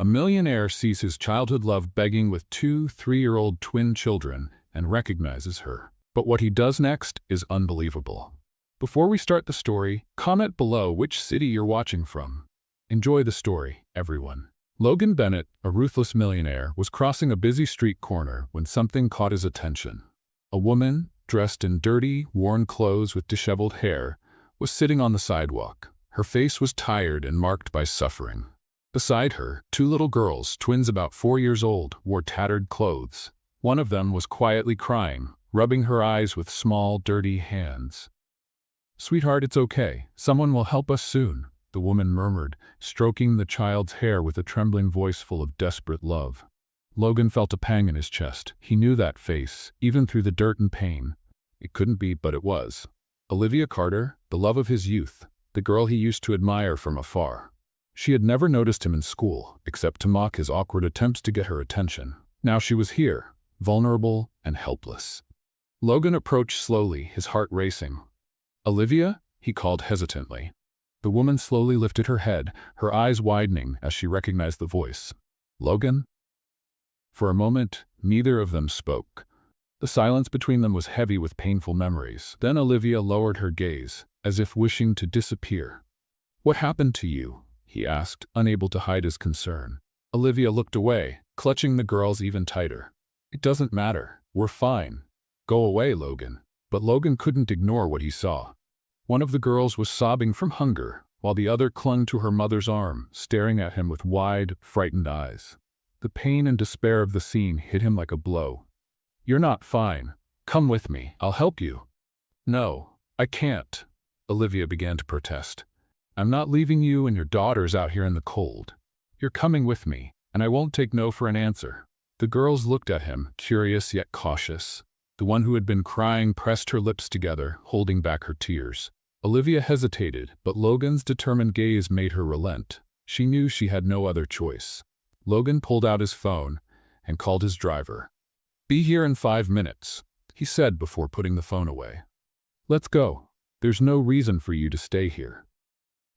A millionaire sees his childhood love begging with two 3-year-old twin children and recognizes her. But what he does next is unbelievable. Before we start the story, comment below which city you're watching from. Enjoy the story, everyone. Logan Bennett, a ruthless millionaire, was crossing a busy street corner when something caught his attention. A woman, dressed in dirty, worn clothes with disheveled hair, was sitting on the sidewalk. Her face was tired and marked by suffering. Beside her, two little girls, twins about 4 years old, wore tattered clothes. One of them was quietly crying, rubbing her eyes with small, dirty hands. "Sweetheart, it's okay. Someone will help us soon," the woman murmured, stroking the child's hair with a trembling voice full of desperate love. Logan felt a pang in his chest. He knew that face, even through the dirt and pain. It couldn't be, but it was. Olivia Carter, the love of his youth, the girl he used to admire from afar. She had never noticed him in school, except to mock his awkward attempts to get her attention. Now she was here, vulnerable and helpless. Logan approached slowly, his heart racing. "Olivia?" he called hesitantly. The woman slowly lifted her head, her eyes widening as she recognized the voice. "Logan?" For a moment, neither of them spoke. The silence between them was heavy with painful memories. Then Olivia lowered her gaze, as if wishing to disappear. "What happened to you?" he asked, unable to hide his concern. Olivia looked away, clutching the girls even tighter. "It doesn't matter. We're fine. Go away, Logan." But Logan couldn't ignore what he saw. One of the girls was sobbing from hunger, while the other clung to her mother's arm, staring at him with wide, frightened eyes. The pain and despair of the scene hit him like a blow. "You're not fine. Come with me. I'll help you." "No, I can't," Olivia began to protest. "I'm not leaving you and your daughters out here in the cold. You're coming with me, and I won't take no for an answer." The girls looked at him, curious yet cautious. The one who had been crying pressed her lips together, holding back her tears. Olivia hesitated, but Logan's determined gaze made her relent. She knew she had no other choice. Logan pulled out his phone and called his driver. "Be here in 5 minutes," he said before putting the phone away. "Let's go. There's no reason for you to stay here."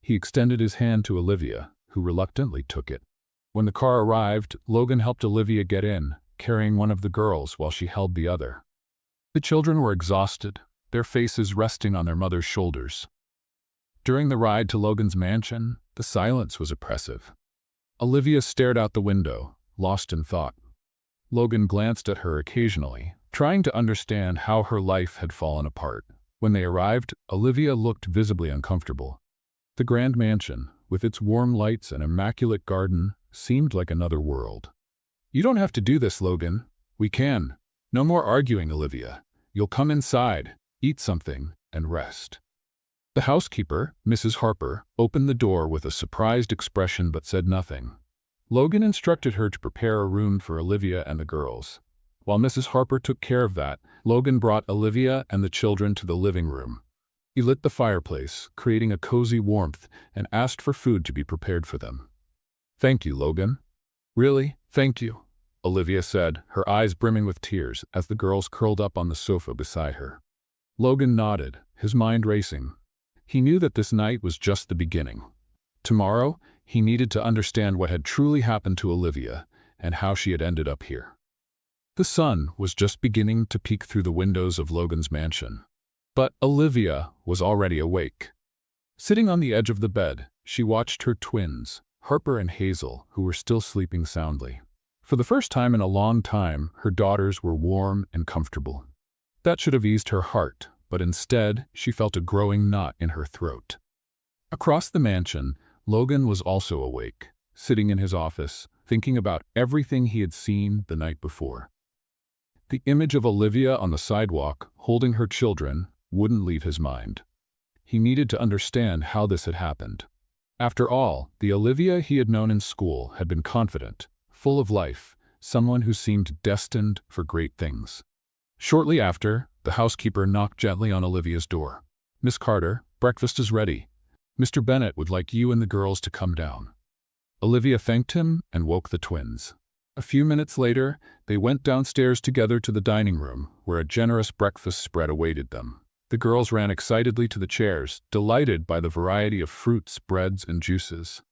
He extended his hand to Olivia, who reluctantly took it. When the car arrived, Logan helped Olivia get in, carrying one of the girls while she held the other. The children were exhausted, their faces resting on their mother's shoulders. During the ride to Logan's mansion, the silence was oppressive. Olivia stared out the window, lost in thought. Logan glanced at her occasionally, trying to understand how her life had fallen apart. When they arrived, Olivia looked visibly uncomfortable. The grand mansion, with its warm lights and immaculate garden, seemed like another world. "You don't have to do this, Logan. We can. No more arguing, Olivia. You'll come inside, eat something, and rest." The housekeeper, Mrs. Harper, opened the door with a surprised expression but said nothing. Logan instructed her to prepare a room for Olivia and the girls. While Mrs. Harper took care of that, Logan brought Olivia and the children to the living room. He lit the fireplace, creating a cozy warmth, and asked for food to be prepared for them. "Thank you, Logan." "Really, thank you," Olivia said, her eyes brimming with tears as the girls curled up on the sofa beside her. Logan nodded, his mind racing. He knew that this night was just the beginning. Tomorrow, he needed to understand what had truly happened to Olivia and how she had ended up here. The sun was just beginning to peek through the windows of Logan's mansion. But Olivia was already awake. Sitting on the edge of the bed, she watched her twins, Harper and Hazel, who were still sleeping soundly. For the first time in a long time, her daughters were warm and comfortable. That should have eased her heart, but instead, she felt a growing knot in her throat. Across the mansion, Logan was also awake, sitting in his office, thinking about everything he had seen the night before. The image of Olivia on the sidewalk, holding her children, wouldn't leave his mind. He needed to understand how this had happened. After all, the Olivia he had known in school had been confident, full of life, someone who seemed destined for great things. Shortly after, the housekeeper knocked gently on Olivia's door. "Miss Carter, breakfast is ready. Mr. Bennett would like you and the girls to come down." Olivia thanked him and woke the twins. A few minutes later, they went downstairs together to the dining room, where a generous breakfast spread awaited them. The girls ran excitedly to the chairs, delighted by the variety of fruits, breads, and juices.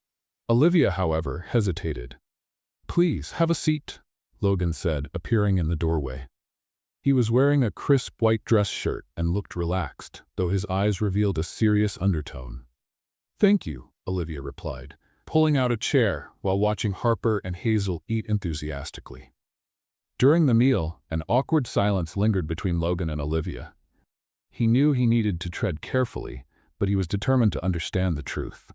Olivia, however, hesitated. Please, have a seat, Logan said, appearing in the doorway. He was wearing a crisp white dress shirt and looked relaxed, though his eyes revealed a serious undertone. Thank you, Olivia replied, pulling out a chair while watching Harper and Hazel eat enthusiastically. During the meal, an awkward silence lingered between Logan and Olivia. He knew he needed to tread carefully, but he was determined to understand the truth.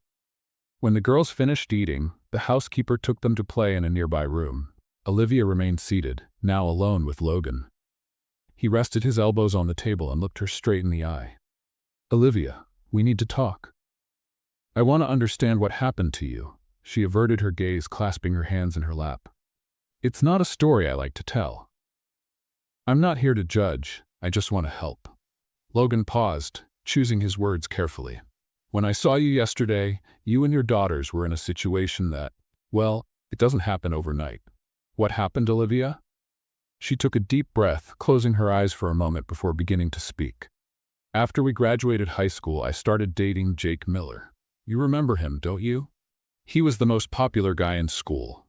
When the girls finished eating, the housekeeper took them to play in a nearby room. Olivia remained seated, now alone with Logan. He rested his elbows on the table and looked her straight in the eye. Olivia, we need to talk. I want to understand what happened to you. She averted her gaze, clasping her hands in her lap. It's not a story I like to tell. I'm not here to judge, I just want to help. Logan paused, choosing his words carefully. When I saw you yesterday, you and your daughters were in a situation that, well, it doesn't happen overnight. What happened, Olivia? She took a deep breath, closing her eyes for a moment before beginning to speak. After we graduated high school, I started dating Jake Miller. You remember him, don't you? He was the most popular guy in school.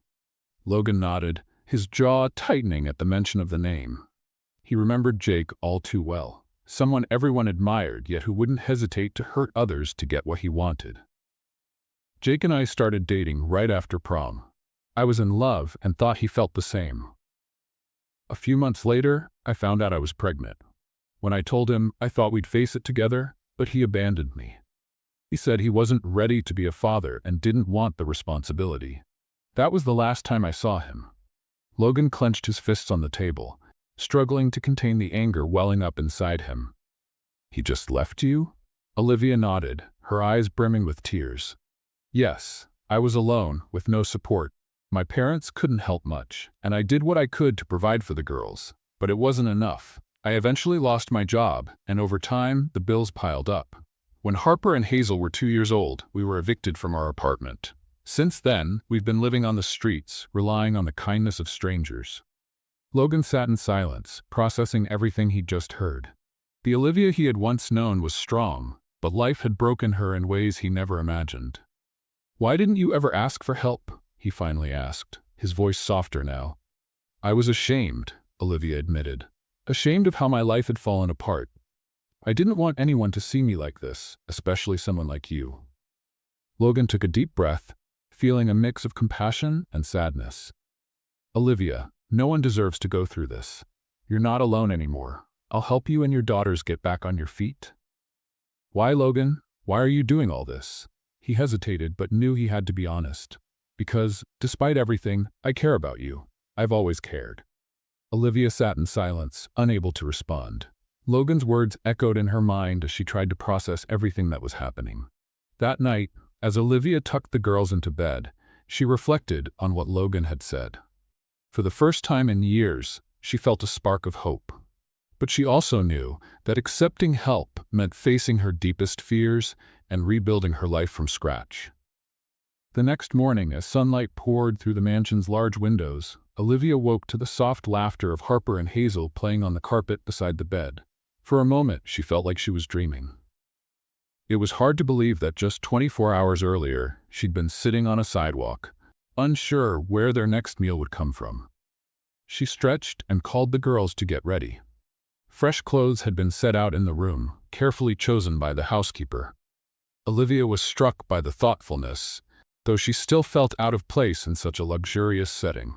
Logan nodded, his jaw tightening at the mention of the name. He remembered Jake all too well. Someone everyone admired, yet who wouldn't hesitate to hurt others to get what he wanted. Jake and I started dating right after prom. I was in love and thought he felt the same. A few months later, I found out I was pregnant. When I told him, I thought we'd face it together, but he abandoned me. He said he wasn't ready to be a father and didn't want the responsibility. That was the last time I saw him. Logan clenched his fists on the table, struggling to contain the anger welling up inside him. He just left you? Olivia nodded, her eyes brimming with tears. Yes, I was alone, with no support. My parents couldn't help much, and I did what I could to provide for the girls, but it wasn't enough. I eventually lost my job, and over time, the bills piled up. When Harper and Hazel were 2 years old, we were evicted from our apartment. Since then, we've been living on the streets, relying on the kindness of strangers. Logan sat in silence, processing everything he'd just heard. The Olivia he had once known was strong, but life had broken her in ways he never imagined. Why didn't you ever ask for help? He finally asked, his voice softer now. I was ashamed, Olivia admitted. Ashamed of how my life had fallen apart. I didn't want anyone to see me like this, especially someone like you. Logan took a deep breath, feeling a mix of compassion and sadness. Olivia, no one deserves to go through this. You're not alone anymore. I'll help you and your daughters get back on your feet. Why, Logan? Why are you doing all this? He hesitated but knew he had to be honest. Because, despite everything, I care about you. I've always cared. Olivia sat in silence, unable to respond. Logan's words echoed in her mind as she tried to process everything that was happening. That night, as Olivia tucked the girls into bed, she reflected on what Logan had said. For the first time in years, she felt a spark of hope. But she also knew that accepting help meant facing her deepest fears and rebuilding her life from scratch. The next morning, as sunlight poured through the mansion's large windows, Olivia woke to the soft laughter of Harper and Hazel playing on the carpet beside the bed. For a moment, she felt like she was dreaming. It was hard to believe that just 24 hours earlier, she'd been sitting on a sidewalk, unsure where their next meal would come from. She stretched and called the girls to get ready. Fresh clothes had been set out in the room, carefully chosen by the housekeeper. Olivia was struck by the thoughtfulness, though she still felt out of place in such a luxurious setting.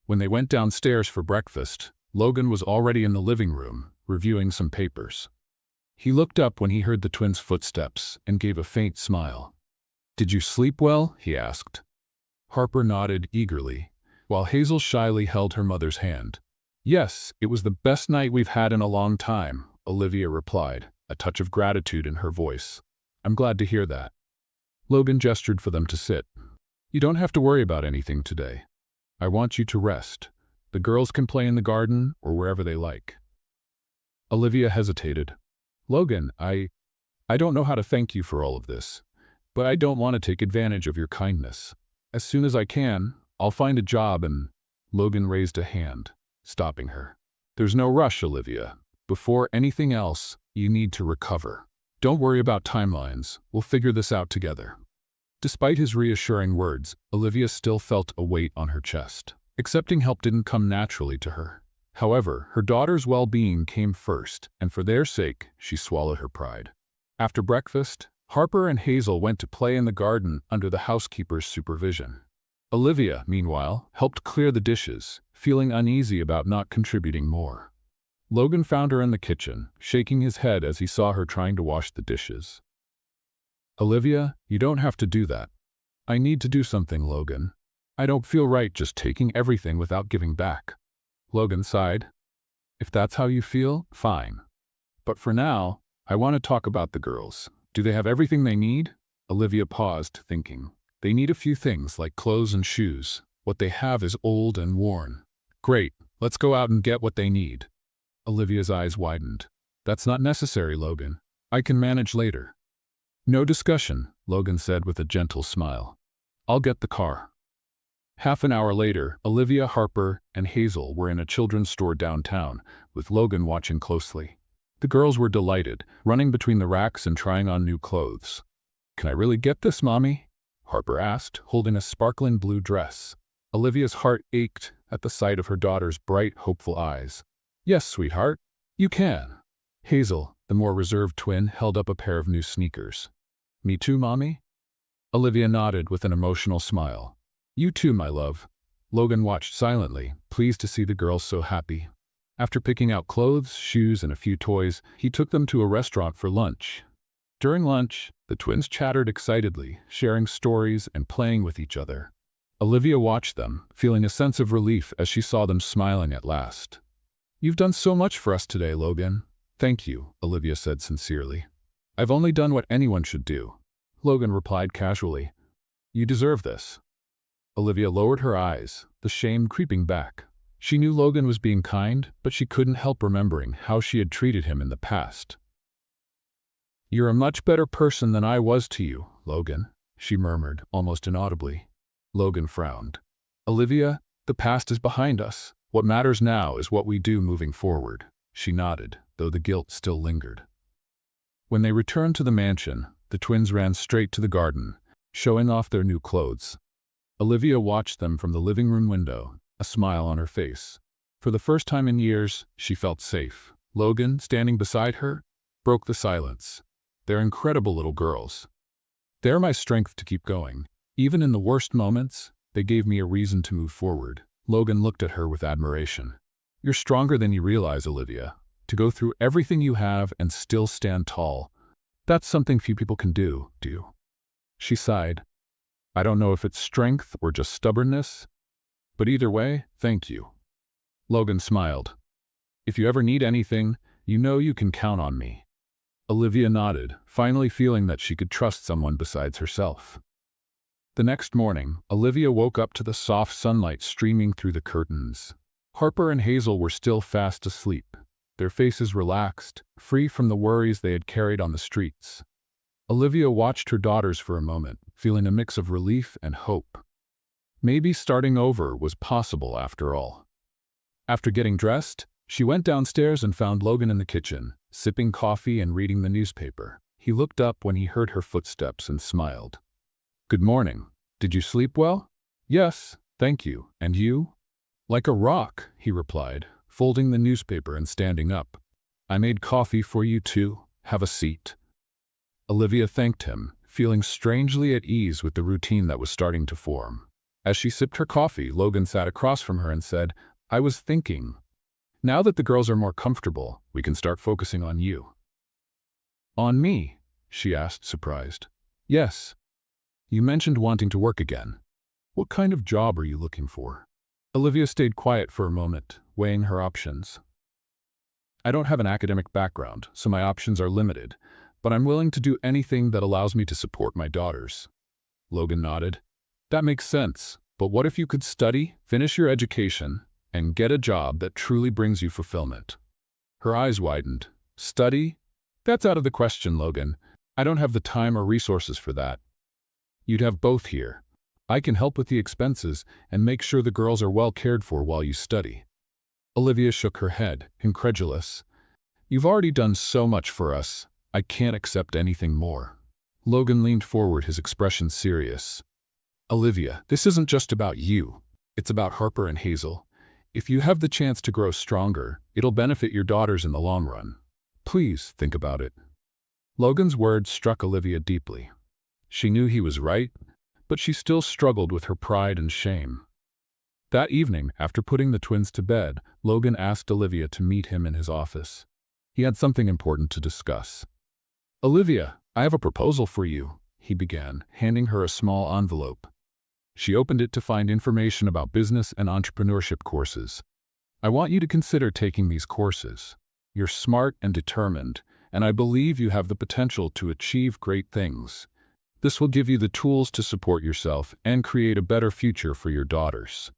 When they went downstairs for breakfast, Logan was already in the living room, reviewing some papers. He looked up when he heard the twins' footsteps and gave a faint smile. Did you sleep well? He asked. Harper nodded eagerly, while Hazel shyly held her mother's hand. Yes, it was the best night we've had in a long time, Olivia replied, a touch of gratitude in her voice. I'm glad to hear that. Logan gestured for them to sit. You don't have to worry about anything today. I want you to rest. The girls can play in the garden or wherever they like. Olivia hesitated. Logan, I don't know how to thank you for all of this, but I don't want to take advantage of your kindness. As soon as I can, I'll find a job and… Logan raised a hand, stopping her. There's no rush, Olivia. Before anything else, you need to recover. Don't worry about timelines. We'll figure this out together. Despite his reassuring words, Olivia still felt a weight on her chest. Accepting help didn't come naturally to her. However, her daughter's well-being came first, and for their sake, she swallowed her pride. After breakfast, Harper and Hazel went to play in the garden under the housekeeper's supervision. Olivia, meanwhile, helped clear the dishes, feeling uneasy about not contributing more. Logan found her in the kitchen, shaking his head as he saw her trying to wash the dishes. "Olivia, you don't have to do that." "I need to do something, Logan. I don't feel right just taking everything without giving back." Logan sighed. "If that's how you feel, fine. But for now, I want to talk about the girls. Do they have everything they need?" Olivia paused, thinking. "They need a few things like clothes and shoes. What they have is old and worn." "Great, let's go out and get what they need." Olivia's eyes widened. "That's not necessary, Logan. I can manage later." "No discussion," Logan said with a gentle smile. "I'll get the car." Half an hour later, Olivia, Harper, and Hazel were in a children's store downtown, with Logan watching closely. The girls were delighted, running between the racks and trying on new clothes. "Can I really get this, Mommy?" Harper asked, holding a sparkling blue dress. Olivia's heart ached at the sight of her daughter's bright, hopeful eyes. "Yes, sweetheart, you can." Hazel, the more reserved twin, held up a pair of new sneakers. "Me too, Mommy?" Olivia nodded with an emotional smile. "You too, my love." Logan watched silently, pleased to see the girls so happy. After picking out clothes, shoes, and a few toys, he took them to a restaurant for lunch. During lunch, the twins chattered excitedly, sharing stories and playing with each other. Olivia watched them, feeling a sense of relief as she saw them smiling at last. "You've done so much for us today, Logan." "Thank you," Olivia said sincerely. "I've only done what anyone should do." Logan replied casually. "You deserve this." Olivia lowered her eyes, the shame creeping back. She knew Logan was being kind, but she couldn't help remembering how she had treated him in the past. "You're a much better person than I was to you, Logan," she murmured, almost inaudibly. Logan frowned. "Olivia, the past is behind us. What matters now is what we do moving forward." She nodded, though the guilt still lingered. When they returned to the mansion, the twins ran straight to the garden, showing off their new clothes. Olivia watched them from the living room window, a smile on her face. For the first time in years, she felt safe. Logan, standing beside her, broke the silence. "They're incredible little girls. They're my strength to keep going. Even in the worst moments, they gave me a reason to move forward." Logan looked at her with admiration. "You're stronger than you realize, Olivia. To go through everything you have and still stand tall. That's something few people can do you?" She sighed. "I don't know if it's strength or just stubbornness, but either way, thank you." Logan smiled. "If you ever need anything, you know you can count on me." Olivia nodded, finally feeling that she could trust someone besides herself. The next morning, Olivia woke up to the soft sunlight streaming through the curtains. Harper and Hazel were still fast asleep, their faces relaxed, free from the worries they had carried on the streets. Olivia watched her daughters for a moment, feeling a mix of relief and hope. Maybe starting over was possible after all. After getting dressed, she went downstairs and found Logan in the kitchen, sipping coffee and reading the newspaper. He looked up when he heard her footsteps and smiled. "Good morning. Did you sleep well?" "Yes, thank you. And you?" "Like a rock," he replied, folding the newspaper and standing up. "I made coffee for you too. Have a seat." Olivia thanked him, feeling strangely at ease with the routine that was starting to form. As she sipped her coffee, Logan sat across from her and said, "I was thinking, now that the girls are more comfortable, we can start focusing on you." "On me?" she asked, surprised. "Yes. You mentioned wanting to work again. What kind of job are you looking for?" Olivia stayed quiet for a moment, weighing her options. "I don't have an academic background, so my options are limited, but I'm willing to do anything that allows me to support my daughters." Logan nodded. "That makes sense, but what if you could study, finish your education, and get a job that truly brings you fulfillment?" Her eyes widened. "Study? That's out of the question, Logan. I don't have the time or resources for that. You'd have both here. I can help with the expenses and make sure the girls are well cared for while you study." Olivia shook her head, incredulous. "You've already done so much for us. I can't accept anything more." Logan leaned forward, his expression serious. Olivia, this isn't just about you. It's about Harper and Hazel. If you have the chance to grow stronger, it'll benefit your daughters in the long run. Please think about it. Logan's words struck Olivia deeply. She knew he was right, but she still struggled with her pride and shame. That evening, after putting the twins to bed, Logan asked Olivia to meet him in his office. He had something important to discuss. Olivia, I have a proposal for you, he began, handing her a small envelope. She opened it to find information about business and entrepreneurship courses. I want you to consider taking these courses. You're smart and determined, and I believe you have the potential to achieve great things. This will give you the tools to support yourself and create a better future for your daughters.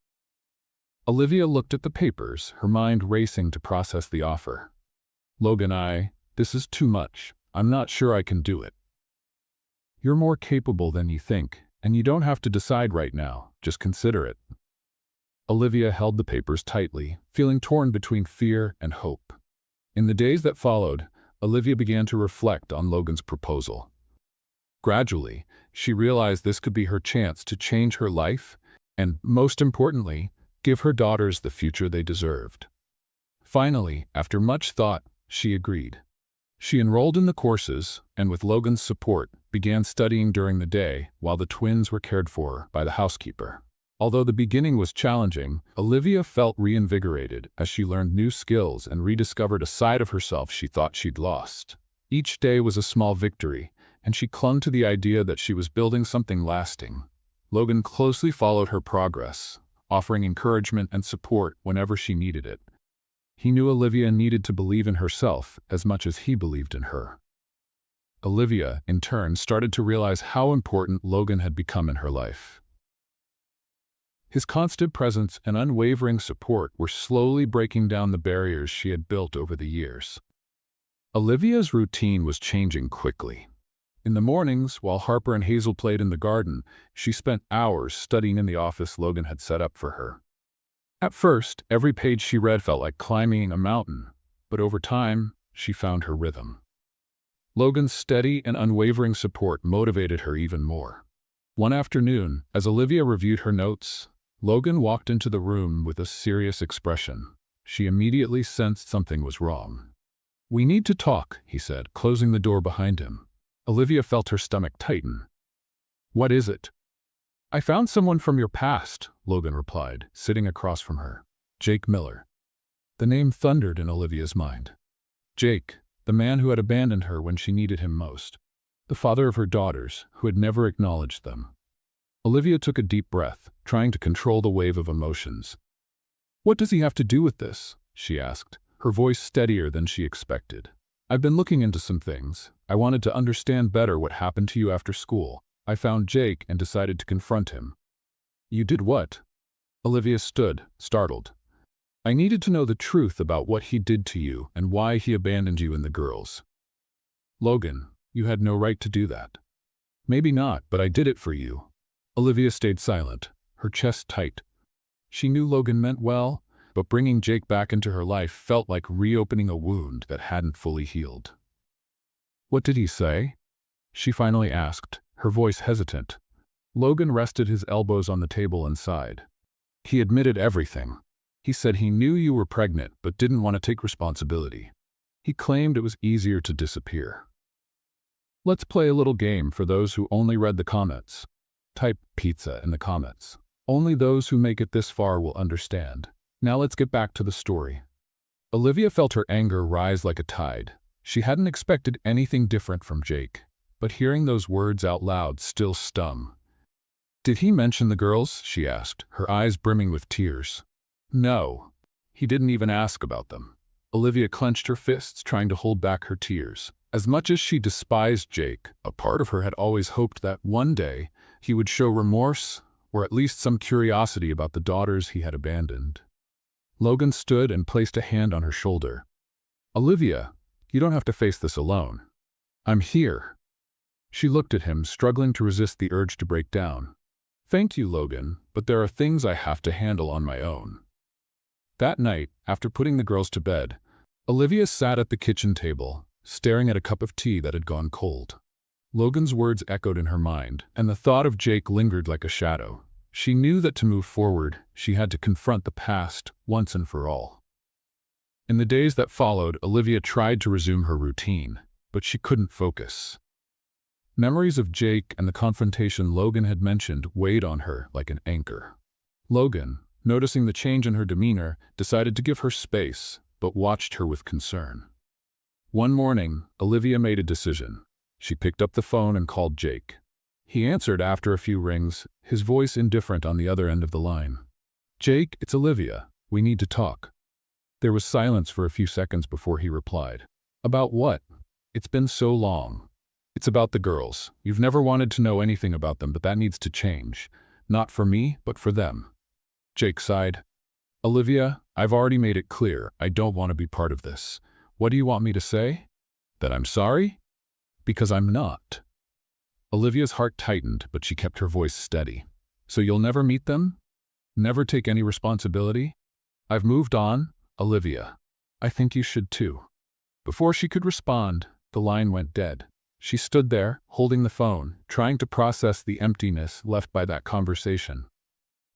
Olivia looked at the papers, her mind racing to process the offer. Logan, this is too much. I'm not sure I can do it. You're more capable than you think, and you don't have to decide right now. Just consider it. Olivia held the papers tightly, feeling torn between fear and hope. In the days that followed, Olivia began to reflect on Logan's proposal. Gradually, she realized this could be her chance to change her life and, most importantly, give her daughters the future they deserved. Finally, after much thought, she agreed. She enrolled in the courses and, with Logan's support, began studying during the day while the twins were cared for by the housekeeper. Although the beginning was challenging, Olivia felt reinvigorated as she learned new skills and rediscovered a side of herself she thought she'd lost. Each day was a small victory, and she clung to the idea that she was building something lasting. Logan closely followed her progress, offering encouragement and support whenever she needed it. He knew Olivia needed to believe in herself as much as he believed in her. Olivia, in turn, started to realize how important Logan had become in her life. His constant presence and unwavering support were slowly breaking down the barriers she had built over the years. Olivia's routine was changing quickly. In the mornings, while Harper and Hazel played in the garden, she spent hours studying in the office Logan had set up for her. At first, every page she read felt like climbing a mountain, but over time, she found her rhythm. Logan's steady and unwavering support motivated her even more. One afternoon, as Olivia reviewed her notes, Logan walked into the room with a serious expression. She immediately sensed something was wrong. "We need to talk," he said, closing the door behind him. Olivia felt her stomach tighten. "What is it?" "I found someone from your past," Logan replied, sitting across from her. Jake Miller. The name thundered in Olivia's mind. Jake, the man who had abandoned her when she needed him most. The father of her daughters, who had never acknowledged them. Olivia took a deep breath, trying to control the wave of emotions. "What does he have to do with this?" she asked, her voice steadier than she expected. "I've been looking into some things. I wanted to understand better what happened to you after school. I found Jake and decided to confront him." "You did what?" Olivia stood, startled. "I needed to know the truth about what he did to you and why he abandoned you and the girls." "Logan, you had no right to do that." "Maybe not, but I did it for you." Olivia stayed silent, her chest tight. She knew Logan meant well, but bringing Jake back into her life felt like reopening a wound that hadn't fully healed. "What did he say?" she finally asked, her voice hesitant. Logan rested his elbows on the table and sighed. "He admitted everything. He said he knew you were pregnant but didn't want to take responsibility. He claimed it was easier to disappear." Let's play a little game for those who only read the comments. Type pizza in the comments. Only those who make it this far will understand. Now let's get back to the story. Olivia felt her anger rise like a tide. She hadn't expected anything different from Jake, but hearing those words out loud still stung. "Did he mention the girls?" she asked, her eyes brimming with tears. "No. He didn't even ask about them." Olivia clenched her fists, trying to hold back her tears. As much as she despised Jake, a part of her had always hoped that one day he would show remorse, or at least some curiosity about the daughters he had abandoned. Logan stood and placed a hand on her shoulder. "Olivia, you don't have to face this alone. I'm here." She looked at him, struggling to resist the urge to break down. "Thank you, Logan, but there are things I have to handle on my own." That night, after putting the girls to bed, Olivia sat at the kitchen table, staring at a cup of tea that had gone cold. Logan's words echoed in her mind, and the thought of Jake lingered like a shadow. She knew that to move forward, she had to confront the past once and for all. In the days that followed, Olivia tried to resume her routine, but she couldn't focus. Memories of Jake and the confrontation Logan had mentioned weighed on her like an anchor. Logan, noticing the change in her demeanor, decided to give her space, but watched her with concern. One morning, Olivia made a decision. She picked up the phone and called Jake. He answered after a few rings, his voice indifferent on the other end of the line. "Jake, it's Olivia. We need to talk." There was silence for a few seconds before he replied. "About what? It's been so long." "It's about the girls. You've never wanted to know anything about them, but that needs to change. Not for me, but for them." Jake sighed. "Olivia, I've already made it clear. I don't want to be part of this. What do you want me to say? That I'm sorry? Because I'm not." Olivia's heart tightened, but she kept her voice steady. "So you'll never meet them? Never take any responsibility?" "I've moved on, Olivia. I think you should too." Before she could respond, the line went dead. She stood there, holding the phone, trying to process the emptiness left by that conversation.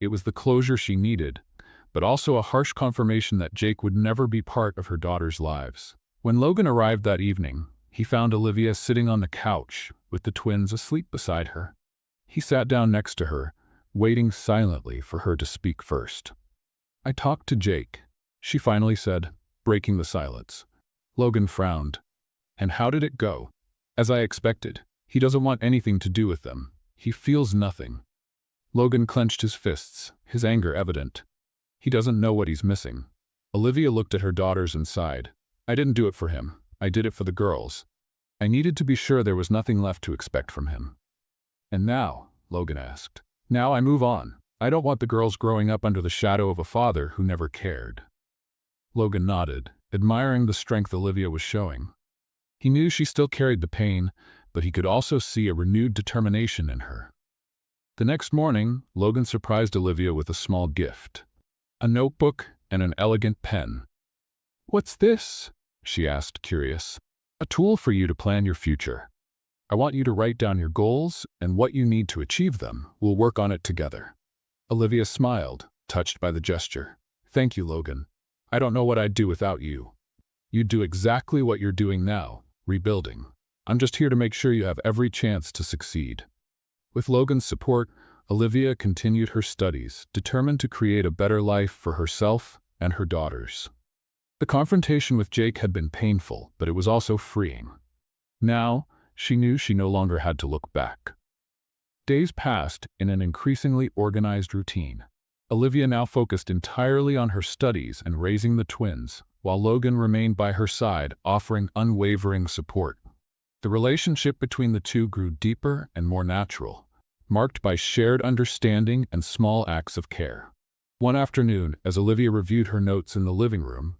It was the closure she needed, but also a harsh confirmation that Jake would never be part of her daughter's lives. When Logan arrived that evening, he found Olivia sitting on the couch, with the twins asleep beside her. He sat down next to her, waiting silently for her to speak first. "I talked to Jake," she finally said, breaking the silence. Logan frowned. "And how did it go?" "As I expected. He doesn't want anything to do with them. He feels nothing." Logan clenched his fists, his anger evident. "He doesn't know what he's missing." Olivia looked at her daughters and sighed. "I didn't do it for him. I did it for the girls. I needed to be sure there was nothing left to expect from him." "And now?" Logan asked. "Now I move on. I don't want the girls growing up under the shadow of a father who never cared." Logan nodded, admiring the strength Olivia was showing. He knew she still carried the pain, but he could also see a renewed determination in her. The next morning, Logan surprised Olivia with a small gift. A notebook and an elegant pen. "What's this?" she asked, curious. "A tool for you to plan your future. I want you to write down your goals and what you need to achieve them. We'll work on it together." Olivia smiled, touched by the gesture. "Thank you, Logan. I don't know what I'd do without you. You'd do exactly what you're doing now, rebuilding. I'm just here to make sure you have every chance to succeed." With Logan's support, Olivia continued her studies, determined to create a better life for herself and her daughters. The confrontation with Jake had been painful, but it was also freeing. Now, she knew she no longer had to look back. Days passed in an increasingly organized routine. Olivia now focused entirely on her studies and raising the twins, while Logan remained by her side, offering unwavering support. The relationship between the two grew deeper and more natural, marked by shared understanding and small acts of care. One afternoon, as Olivia reviewed her notes in the living room,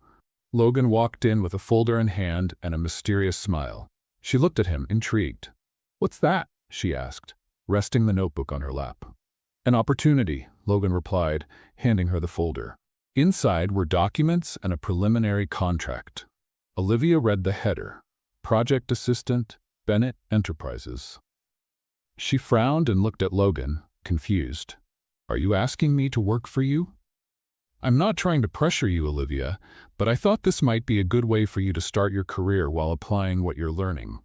Logan walked in with a folder in hand and a mysterious smile. She looked at him, intrigued. "What's that?" she asked, resting the notebook on her lap. "An opportunity," Logan replied, handing her the folder. Inside were documents and a preliminary contract. Olivia read the header, Project Assistant, Bennett Enterprises. She frowned and looked at Logan, confused. "Are you asking me to work for you?" "I'm not trying to pressure you, Olivia, but I thought this might be a good way for you to start your career while applying what you're learning.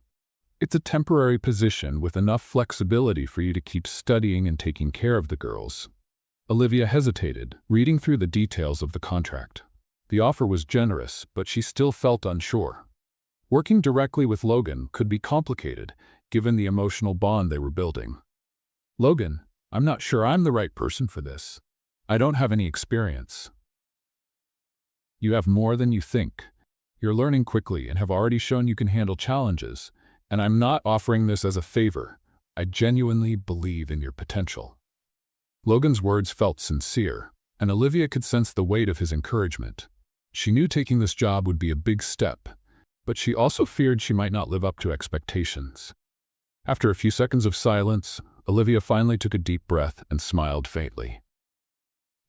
It's a temporary position with enough flexibility for you to keep studying and taking care of the girls." Olivia hesitated, reading through the details of the contract. The offer was generous, but she still felt unsure. Working directly with Logan could be complicated, given the emotional bond they were building. "Logan, I'm not sure I'm the right person for this. I don't have any experience." "You have more than you think. You're learning quickly and have already shown you can handle challenges, and I'm not offering this as a favor. I genuinely believe in your potential." Logan's words felt sincere, and Olivia could sense the weight of his encouragement. She knew taking this job would be a big step, but she also feared she might not live up to expectations. After a few seconds of silence, Olivia finally took a deep breath and smiled faintly.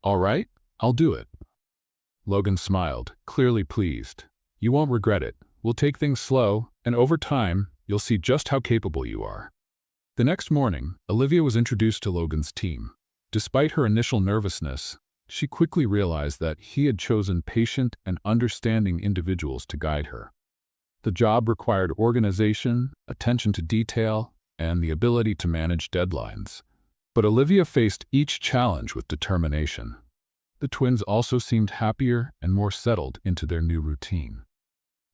"All right, I'll do it." Logan smiled, clearly pleased. "You won't regret it. We'll take things slow, and over time, you'll see just how capable you are." The next morning, Olivia was introduced to Logan's team. Despite her initial nervousness, she quickly realized that he had chosen patient and understanding individuals to guide her. The job required organization, attention to detail, and the ability to manage deadlines. But Olivia faced each challenge with determination. The twins also seemed happier and more settled into their new routine.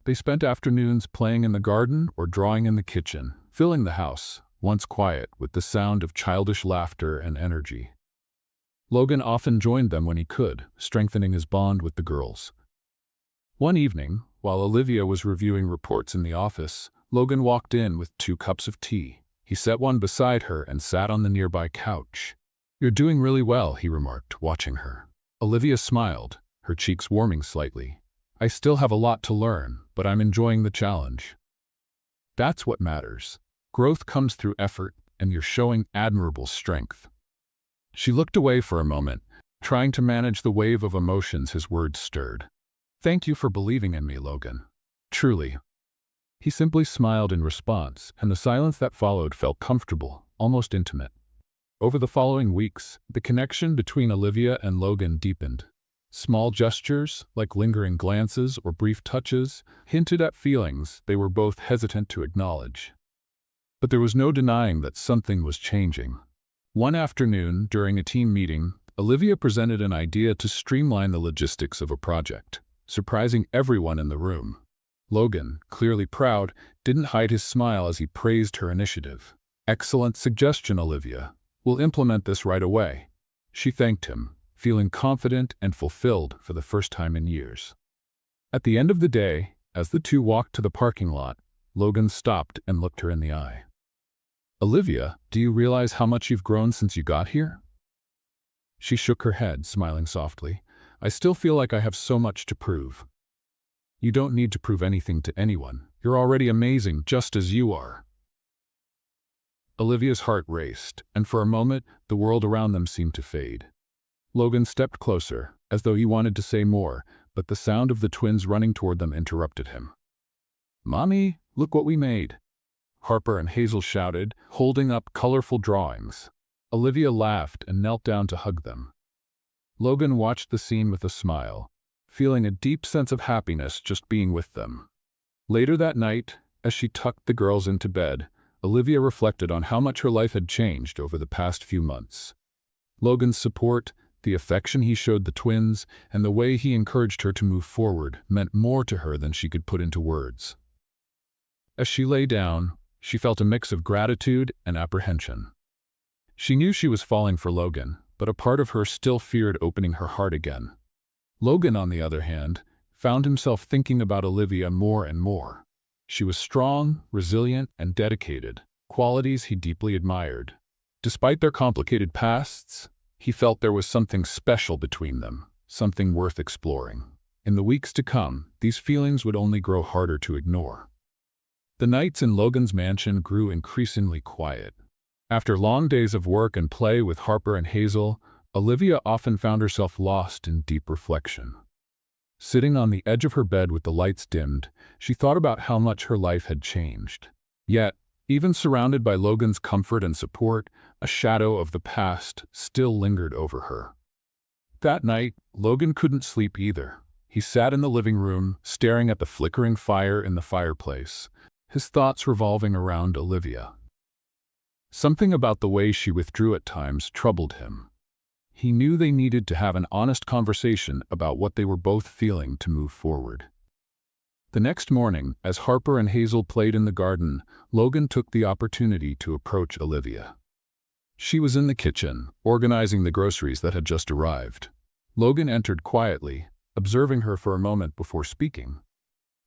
They spent afternoons playing in the garden or drawing in the kitchen, filling the house, once quiet, with the sound of childish laughter and energy. Logan often joined them when he could, strengthening his bond with the girls. One evening, while Olivia was reviewing reports in the office, Logan walked in with 2 cups of tea. He set one beside her and sat on the nearby couch. "You're doing really well," he remarked, watching her. Olivia smiled, her cheeks warming slightly. "I still have a lot to learn, but I'm enjoying the challenge." "That's what matters. Growth comes through effort, and you're showing admirable strength." She looked away for a moment, trying to manage the wave of emotions his words stirred. "Thank you for believing in me, Logan. Truly." He simply smiled in response, and the silence that followed felt comfortable, almost intimate. Over the following weeks, the connection between Olivia and Logan deepened. Small gestures, like lingering glances or brief touches, hinted at feelings they were both hesitant to acknowledge. But there was no denying that something was changing. One afternoon, during a team meeting, Olivia presented an idea to streamline the logistics of a project, surprising everyone in the room. Logan, clearly proud, didn't hide his smile as he praised her initiative. "Excellent suggestion, Olivia. We'll implement this right away." She thanked him, feeling confident and fulfilled for the first time in years. At the end of the day, as the two walked to the parking lot, Logan stopped and looked her in the eye. "Olivia, do you realize how much you've grown since you got here?" She shook her head, smiling softly. "I still feel like I have so much to prove." "You don't need to prove anything to anyone. You're already amazing just as you are." Olivia's heart raced, and for a moment, the world around them seemed to fade. Logan stepped closer, as though he wanted to say more, but the sound of the twins running toward them interrupted him. "Mommy, look what we made!" Harper and Hazel shouted, holding up colorful drawings. Olivia laughed and knelt down to hug them. Logan watched the scene with a smile, feeling a deep sense of happiness just being with them. Later that night, as she tucked the girls into bed, Olivia reflected on how much her life had changed over the past few months. Logan's support, the affection he showed the twins, and the way he encouraged her to move forward meant more to her than she could put into words. As she lay down, she felt a mix of gratitude and apprehension. She knew she was falling for Logan, but a part of her still feared opening her heart again. Logan, on the other hand, found himself thinking about Olivia more and more. She was strong, resilient, and dedicated, qualities he deeply admired. Despite their complicated pasts, he felt there was something special between them, something worth exploring. In the weeks to come, these feelings would only grow harder to ignore. The nights in Logan's mansion grew increasingly quiet. After long days of work and play with Harper and Hazel, Olivia often found herself lost in deep reflection. Sitting on the edge of her bed with the lights dimmed, she thought about how much her life had changed. Yet, even surrounded by Logan's comfort and support, a shadow of the past still lingered over her. That night, Logan couldn't sleep either. He sat in the living room, staring at the flickering fire in the fireplace, his thoughts revolving around Olivia. Something about the way she withdrew at times troubled him. He knew they needed to have an honest conversation about what they were both feeling to move forward. The next morning, as Harper and Hazel played in the garden, Logan took the opportunity to approach Olivia. She was in the kitchen, organizing the groceries that had just arrived. Logan entered quietly, observing her for a moment before speaking.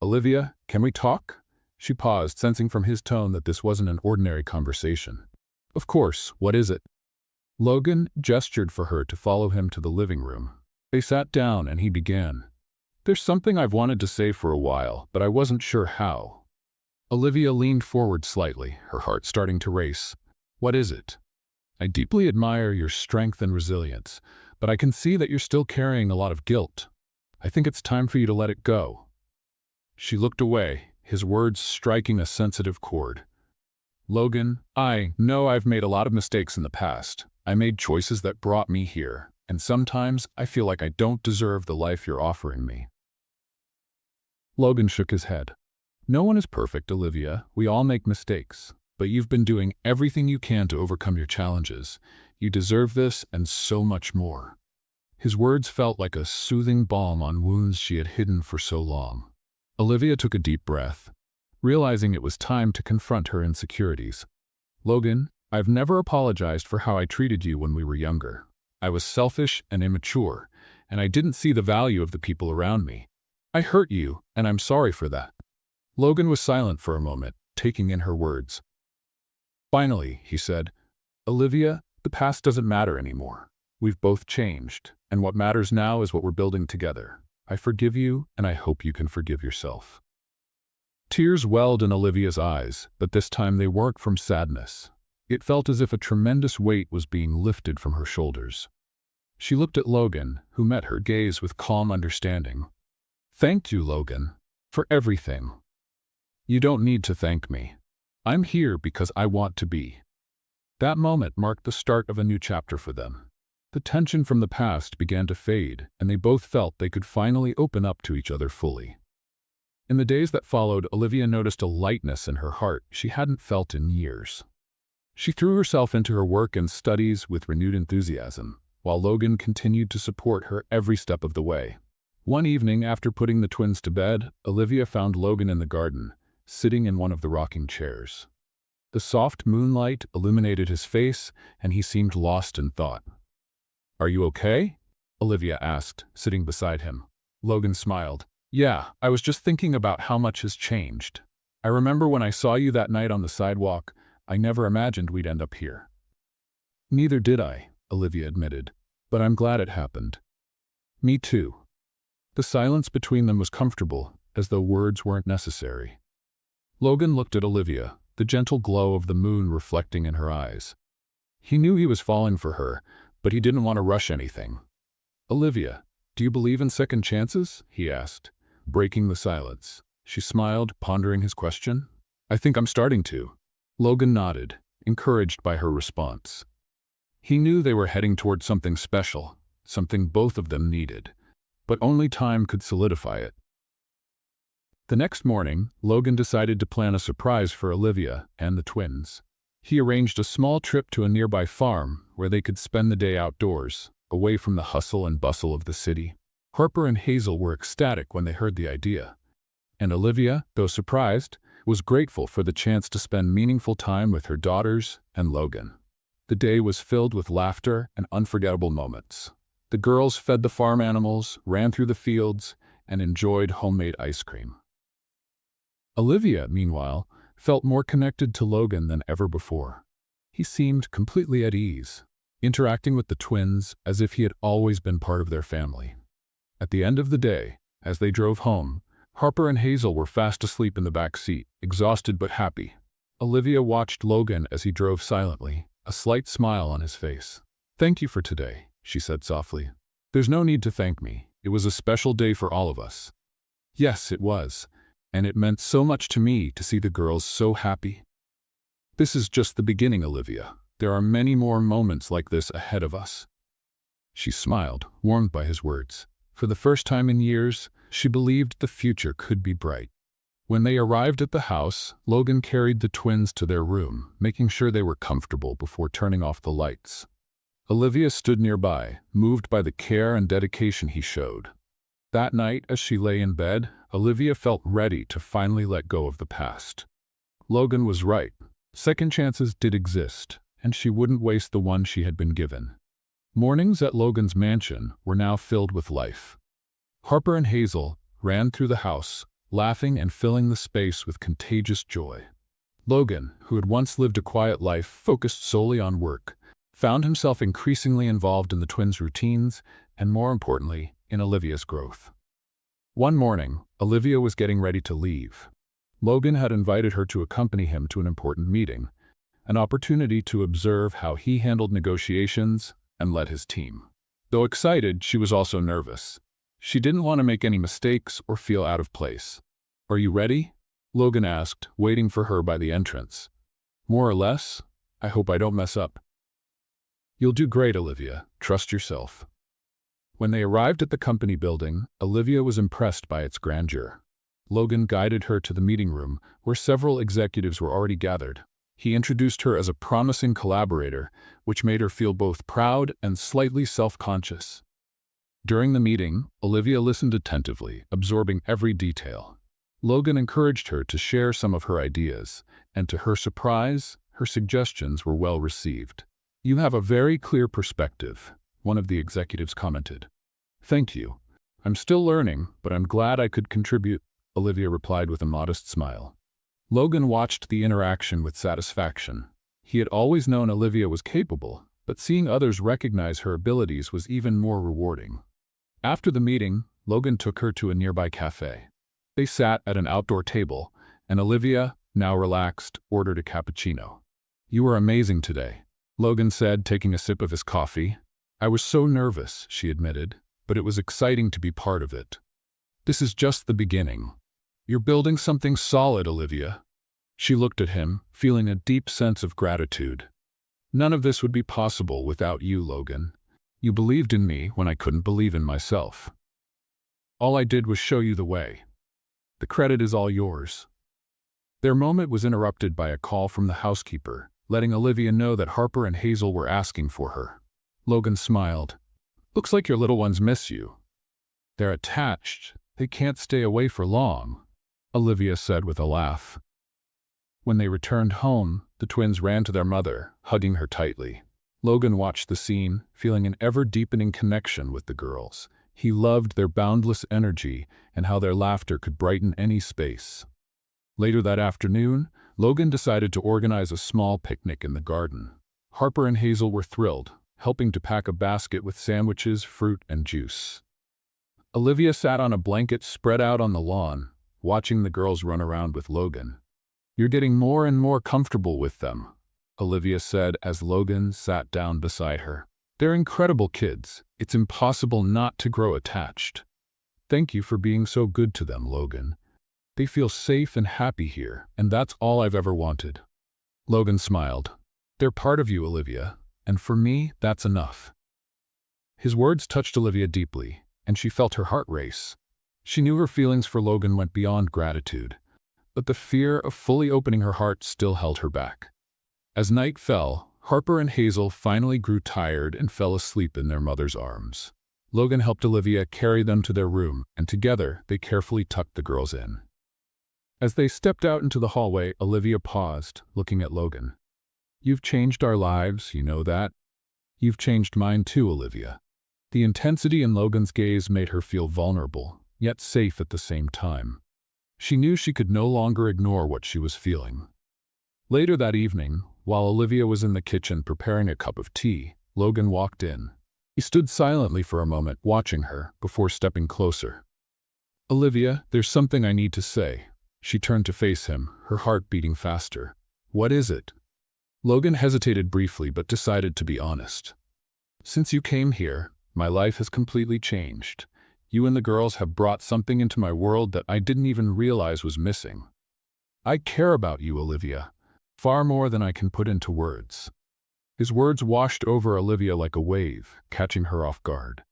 "Olivia, can we talk?" She paused, sensing from his tone that this wasn't an ordinary conversation. "Of course, what is it?" Logan gestured for her to follow him to the living room. They sat down and he began. "There's something I've wanted to say for a while, but I wasn't sure how." Olivia leaned forward slightly, her heart starting to race. "What is it?" "I deeply admire your strength and resilience, but I can see that you're still carrying a lot of guilt. I think it's time for you to let it go." She looked away, his words striking a sensitive chord. Logan, I know I've made a lot of mistakes in the past. I made choices that brought me here, and sometimes I feel like I don't deserve the life you're offering me. Logan shook his head. No one is perfect, Olivia. We all make mistakes. But you've been doing everything you can to overcome your challenges. You deserve this and so much more. His words felt like a soothing balm on wounds she had hidden for so long. Olivia took a deep breath, realizing it was time to confront her insecurities. Logan, I've never apologized for how I treated you when we were younger. I was selfish and immature, and I didn't see the value of the people around me. I hurt you, and I'm sorry for that. Logan was silent for a moment, taking in her words. Finally, he said, Olivia, the past doesn't matter anymore. We've both changed, and what matters now is what we're building together. I forgive you, and I hope you can forgive yourself. Tears welled in Olivia's eyes, but this time they weren't from sadness. It felt as if a tremendous weight was being lifted from her shoulders. She looked at Logan, who met her gaze with calm understanding. Thank you, Logan, for everything. You don't need to thank me. I'm here because I want to be. That moment marked the start of a new chapter for them. The tension from the past began to fade, and they both felt they could finally open up to each other fully. In the days that followed, Olivia noticed a lightness in her heart she hadn't felt in years. She threw herself into her work and studies with renewed enthusiasm, while Logan continued to support her every step of the way. One evening, after putting the twins to bed, Olivia found Logan in the garden, sitting in one of the rocking chairs. The soft moonlight illuminated his face, and he seemed lost in thought. Are you okay? Olivia asked, sitting beside him. Logan smiled. Yeah, I was just thinking about how much has changed. I remember when I saw you that night on the sidewalk, I never imagined we'd end up here. Neither did I, Olivia admitted, but I'm glad it happened. Me too. The silence between them was comfortable, as though words weren't necessary. Logan looked at Olivia, the gentle glow of the moon reflecting in her eyes. He knew he was falling for her, but he didn't want to rush anything. Olivia, do you believe in second chances? He asked, breaking the silence. She smiled, pondering his question. I think I'm starting to. Logan nodded, encouraged by her response. He knew they were heading toward something special, something both of them needed, but only time could solidify it. The next morning, Logan decided to plan a surprise for Olivia and the twins. He arranged a small trip to a nearby farm where they could spend the day outdoors, away from the hustle and bustle of the city. Harper and Hazel were ecstatic when they heard the idea, and Olivia, though surprised, was grateful for the chance to spend meaningful time with her daughters and Logan. The day was filled with laughter and unforgettable moments. The girls fed the farm animals, ran through the fields, and enjoyed homemade ice cream. Olivia, meanwhile, felt more connected to Logan than ever before. He seemed completely at ease, interacting with the twins as if he had always been part of their family. At the end of the day, as they drove home, Harper and Hazel were fast asleep in the back seat, exhausted but happy. Olivia watched Logan as he drove silently, a slight smile on his face. Thank you for today, she said softly. There's no need to thank me. It was a special day for all of us. Yes, it was. And it meant so much to me to see the girls so happy. This is just the beginning, Olivia. There are many more moments like this ahead of us. She smiled, warmed by his words. For the first time in years, she believed the future could be bright. When they arrived at the house, Logan carried the twins to their room, making sure they were comfortable before turning off the lights. Olivia stood nearby, moved by the care and dedication he showed. That night, as she lay in bed, Olivia felt ready to finally let go of the past. Logan was right. Second chances did exist, and she wouldn't waste the one she had been given. Mornings at Logan's mansion were now filled with life. Harper and Hazel ran through the house, laughing and filling the space with contagious joy. Logan, who had once lived a quiet life focused solely on work, found himself increasingly involved in the twins' routines and, more importantly, in Olivia's growth. One morning, Olivia was getting ready to leave. Logan had invited her to accompany him to an important meeting, an opportunity to observe how he handled negotiations and led his team. Though excited, she was also nervous. She didn't want to make any mistakes or feel out of place. Are you ready? Logan asked, waiting for her by the entrance. More or less. I hope I don't mess up. You'll do great, Olivia. Trust yourself. When they arrived at the company building, Olivia was impressed by its grandeur. Logan guided her to the meeting room, where several executives were already gathered. He introduced her as a promising collaborator, which made her feel both proud and slightly self-conscious. During the meeting, Olivia listened attentively, absorbing every detail. Logan encouraged her to share some of her ideas, and to her surprise, her suggestions were well received. "You have a very clear perspective," one of the executives commented. "Thank you. I'm still learning, but I'm glad I could contribute," Olivia replied with a modest smile. Logan watched the interaction with satisfaction. He had always known Olivia was capable, but seeing others recognize her abilities was even more rewarding. After the meeting, Logan took her to a nearby cafe. They sat at an outdoor table, and Olivia, now relaxed, ordered a cappuccino. "You were amazing today," Logan said, taking a sip of his coffee. "I was so nervous," she admitted, "but it was exciting to be part of it. This is just the beginning. You're building something solid, Olivia." She looked at him, feeling a deep sense of gratitude. "None of this would be possible without you, Logan. You believed in me when I couldn't believe in myself. All I did was show you the way. The credit is all yours." Their moment was interrupted by a call from the housekeeper, letting Olivia know that Harper and Hazel were asking for her. Logan smiled. "Looks like your little ones miss you." "They're attached. They can't stay away for long," Olivia said with a laugh. When they returned home, the twins ran to their mother, hugging her tightly. Logan watched the scene, feeling an ever-deepening connection with the girls. He loved their boundless energy and how their laughter could brighten any space. Later that afternoon, Logan decided to organize a small picnic in the garden. Harper and Hazel were thrilled, helping to pack a basket with sandwiches, fruit, and juice. Olivia sat on a blanket spread out on the lawn, watching the girls run around with Logan. "You're getting more and more comfortable with them," Olivia said as Logan sat down beside her. "They're incredible kids. It's impossible not to grow attached. Thank you for being so good to them, Logan. They feel safe and happy here, and that's all I've ever wanted." Logan smiled. "They're part of you, Olivia, and for me, that's enough." His words touched Olivia deeply, and she felt her heart race. She knew her feelings for Logan went beyond gratitude, but the fear of fully opening her heart still held her back. As night fell, Harper and Hazel finally grew tired and fell asleep in their mother's arms. Logan helped Olivia carry them to their room, and together they carefully tucked the girls in. As they stepped out into the hallway, Olivia paused, looking at Logan. "You've changed our lives, you know that?" "You've changed mine too, Olivia." The intensity in Logan's gaze made her feel vulnerable, yet safe at the same time. She knew she could no longer ignore what she was feeling. Later that evening, while Olivia was in the kitchen preparing a cup of tea, Logan walked in. He stood silently for a moment, watching her, before stepping closer. "Olivia, there's something I need to say." She turned to face him, her heart beating faster. "What is it?" Logan hesitated briefly but decided to be honest. "Since you came here, my life has completely changed. You and the girls have brought something into my world that I didn't even realize was missing. I care about you, Olivia, far more than I can put into words." His words washed over Olivia like a wave, catching her off guard.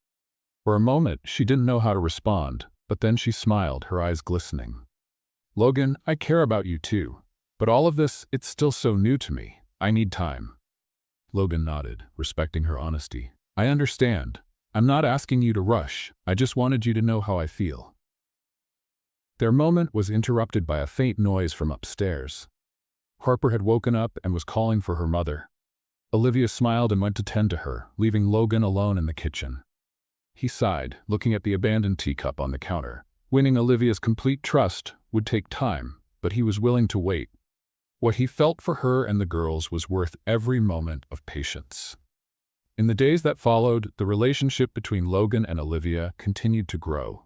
For a moment, she didn't know how to respond, but then she smiled, her eyes glistening. "Logan, I care about you too, but all of this, it's still so new to me. I need time." Logan nodded, respecting her honesty. "I understand. I'm not asking you to rush. I just wanted you to know how I feel." Their moment was interrupted by a faint noise from upstairs. Harper had woken up and was calling for her mother. Olivia smiled and went to tend to her, leaving Logan alone in the kitchen. He sighed, looking at the abandoned teacup on the counter. Winning Olivia's complete trust would take time, but he was willing to wait. What he felt for her and the girls was worth every moment of patience. In the days that followed, the relationship between Logan and Olivia continued to grow,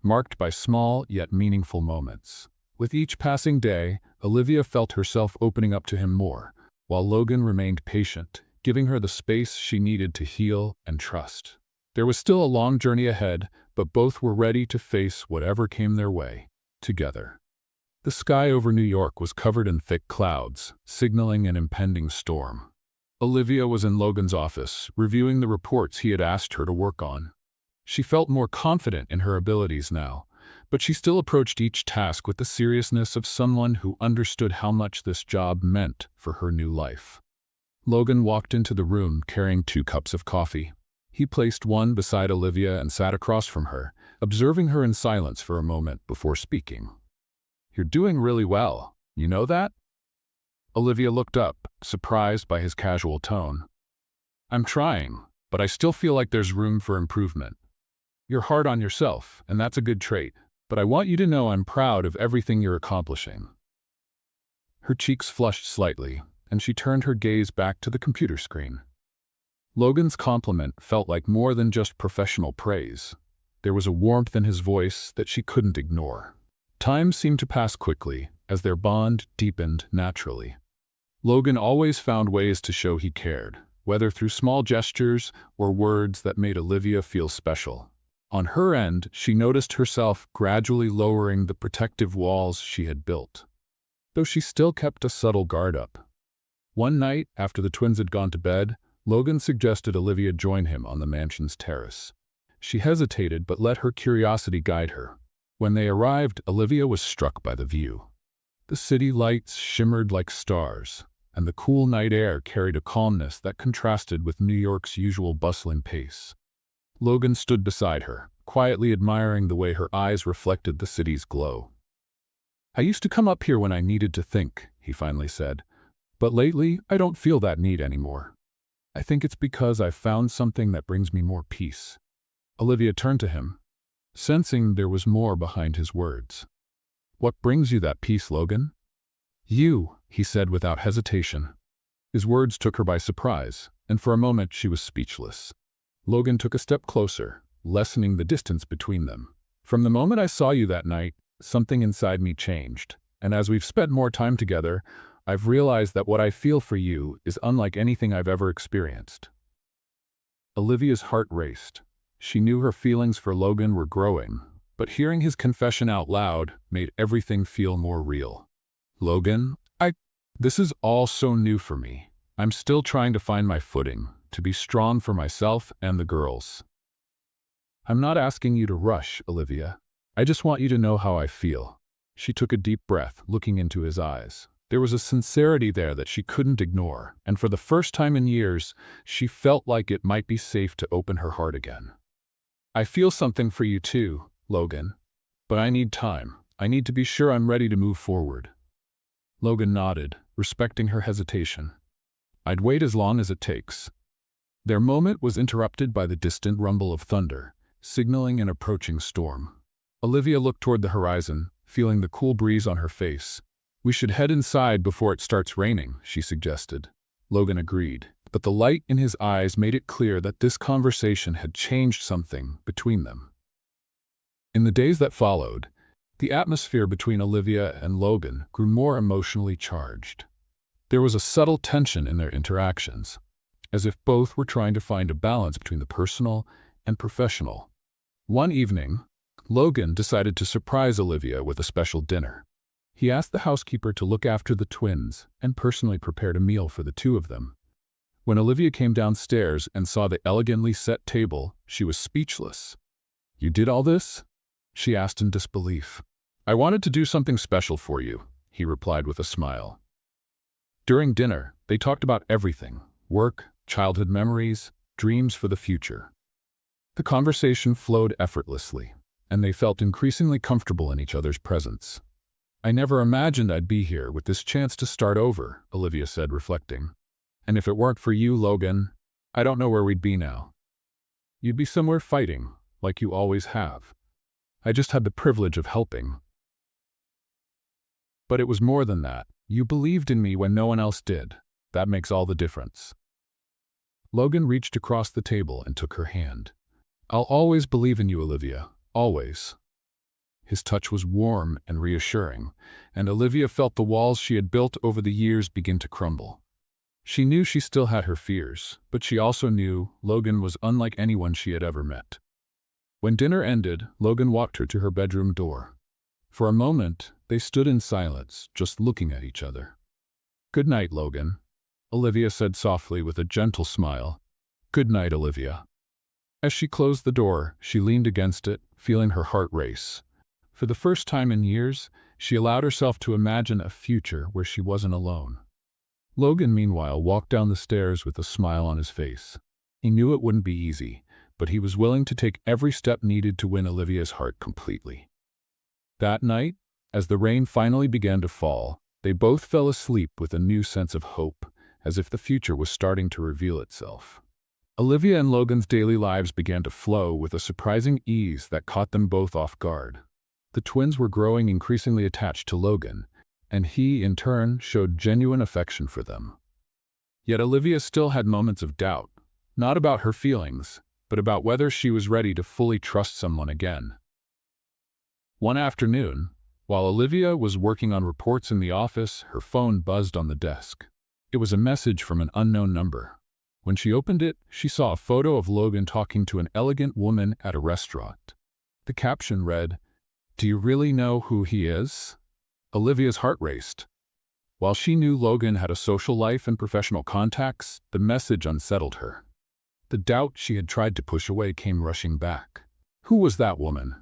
marked by small yet meaningful moments. With each passing day, Olivia felt herself opening up to him more, while Logan remained patient, giving her the space she needed to heal and trust. There was still a long journey ahead, but both were ready to face whatever came their way, together. The sky over New York was covered in thick clouds, signaling an impending storm. Olivia was in Logan's office, reviewing the reports he had asked her to work on. She felt more confident in her abilities now, but she still approached each task with the seriousness of someone who understood how much this job meant for her new life. Logan walked into the room carrying 2 cups of coffee. He placed one beside Olivia and sat across from her, observing her in silence for a moment before speaking. "You're doing really well. You know that?" Olivia looked up, surprised by his casual tone. "I'm trying, but I still feel like there's room for improvement. You're hard on yourself, and that's a good trait, but I want you to know I'm proud of everything you're accomplishing." Her cheeks flushed slightly, and she turned her gaze back to the computer screen. Logan's compliment felt like more than just professional praise. There was a warmth in his voice that she couldn't ignore. Time seemed to pass quickly, as their bond deepened naturally. Logan always found ways to show he cared, whether through small gestures or words that made Olivia feel special. On her end, she noticed herself gradually lowering the protective walls she had built, though she still kept a subtle guard up. One night, after the twins had gone to bed, Logan suggested Olivia join him on the mansion's terrace. She hesitated but let her curiosity guide her. When they arrived, Olivia was struck by the view. The city lights shimmered like stars, and the cool night air carried a calmness that contrasted with New York's usual bustling pace. Logan stood beside her, quietly admiring the way her eyes reflected the city's glow. "I used to come up here when I needed to think," he finally said, "but lately I don't feel that need anymore. I think it's because I've found something that brings me more peace." Olivia turned to him, sensing there was more behind his words. "What brings you that peace, Logan?" "You," he said without hesitation. His words took her by surprise, and for a moment she was speechless. Logan took a step closer, lessening the distance between them. "From the moment I saw you that night, something inside me changed, and as we've spent more time together, I've realized that what I feel for you is unlike anything I've ever experienced." Olivia's heart raced. She knew her feelings for Logan were growing, but hearing his confession out loud made everything feel more real. "Logan, this is all so new for me. I'm still trying to find my footing, to be strong for myself and the girls." "I'm not asking you to rush, Olivia. I just want you to know how I feel." She took a deep breath, looking into his eyes. There was a sincerity there that she couldn't ignore, and for the first time in years, she felt like it might be safe to open her heart again. "I feel something for you too, Logan. But I need time. I need to be sure I'm ready to move forward." Logan nodded, respecting her hesitation. "I'd wait as long as it takes." Their moment was interrupted by the distant rumble of thunder, signaling an approaching storm. Olivia looked toward the horizon, feeling the cool breeze on her face. "We should head inside before it starts raining," she suggested. Logan agreed, but the light in his eyes made it clear that this conversation had changed something between them. In the days that followed, the atmosphere between Olivia and Logan grew more emotionally charged. There was a subtle tension in their interactions, as if both were trying to find a balance between the personal and professional. One evening, Logan decided to surprise Olivia with a special dinner. He asked the housekeeper to look after the twins and personally prepared a meal for the 2 of them. When Olivia came downstairs and saw the elegantly set table, she was speechless. "You did all this?" she asked in disbelief. "I wanted to do something special for you," he replied with a smile. During dinner, they talked about everything: work, childhood memories, dreams for the future. The conversation flowed effortlessly, and they felt increasingly comfortable in each other's presence. "I never imagined I'd be here with this chance to start over," Olivia said, reflecting. "And if it weren't for you, Logan, I don't know where we'd be now. You'd be somewhere fighting, like you always have. I just had the privilege of helping. But it was more than that. You believed in me when no one else did. That makes all the difference." Logan reached across the table and took her hand. "I'll always believe in you, Olivia. Always." His touch was warm and reassuring, and Olivia felt the walls she had built over the years begin to crumble. She knew she still had her fears, but she also knew Logan was unlike anyone she had ever met. When dinner ended, Logan walked her to her bedroom door. For a moment, They stood in silence, just looking at each other. "Good night, Logan," Olivia said softly with a gentle smile. "Good night, Olivia." As she closed the door, she leaned against it, feeling her heart race. For the first time in years, she allowed herself to imagine a future where she wasn't alone. Logan, meanwhile, walked down the stairs with a smile on his face. He knew it wouldn't be easy, but he was willing to take every step needed to win Olivia's heart completely. That night, as the rain finally began to fall, they both fell asleep with a new sense of hope, as if the future was starting to reveal itself. Olivia and Logan's daily lives began to flow with a surprising ease that caught them both off guard. The twins were growing increasingly attached to Logan, and he, in turn, showed genuine affection for them. Yet Olivia still had moments of doubt, not about her feelings, but about whether she was ready to fully trust someone again. One afternoon, while Olivia was working on reports in the office, her phone buzzed on the desk. It was a message from an unknown number. When she opened it, she saw a photo of Logan talking to an elegant woman at a restaurant. The caption read, "Do you really know who he is?" Olivia's heart raced. While she knew Logan had a social life and professional contacts, the message unsettled her. The doubt she had tried to push away came rushing back. Who was that woman?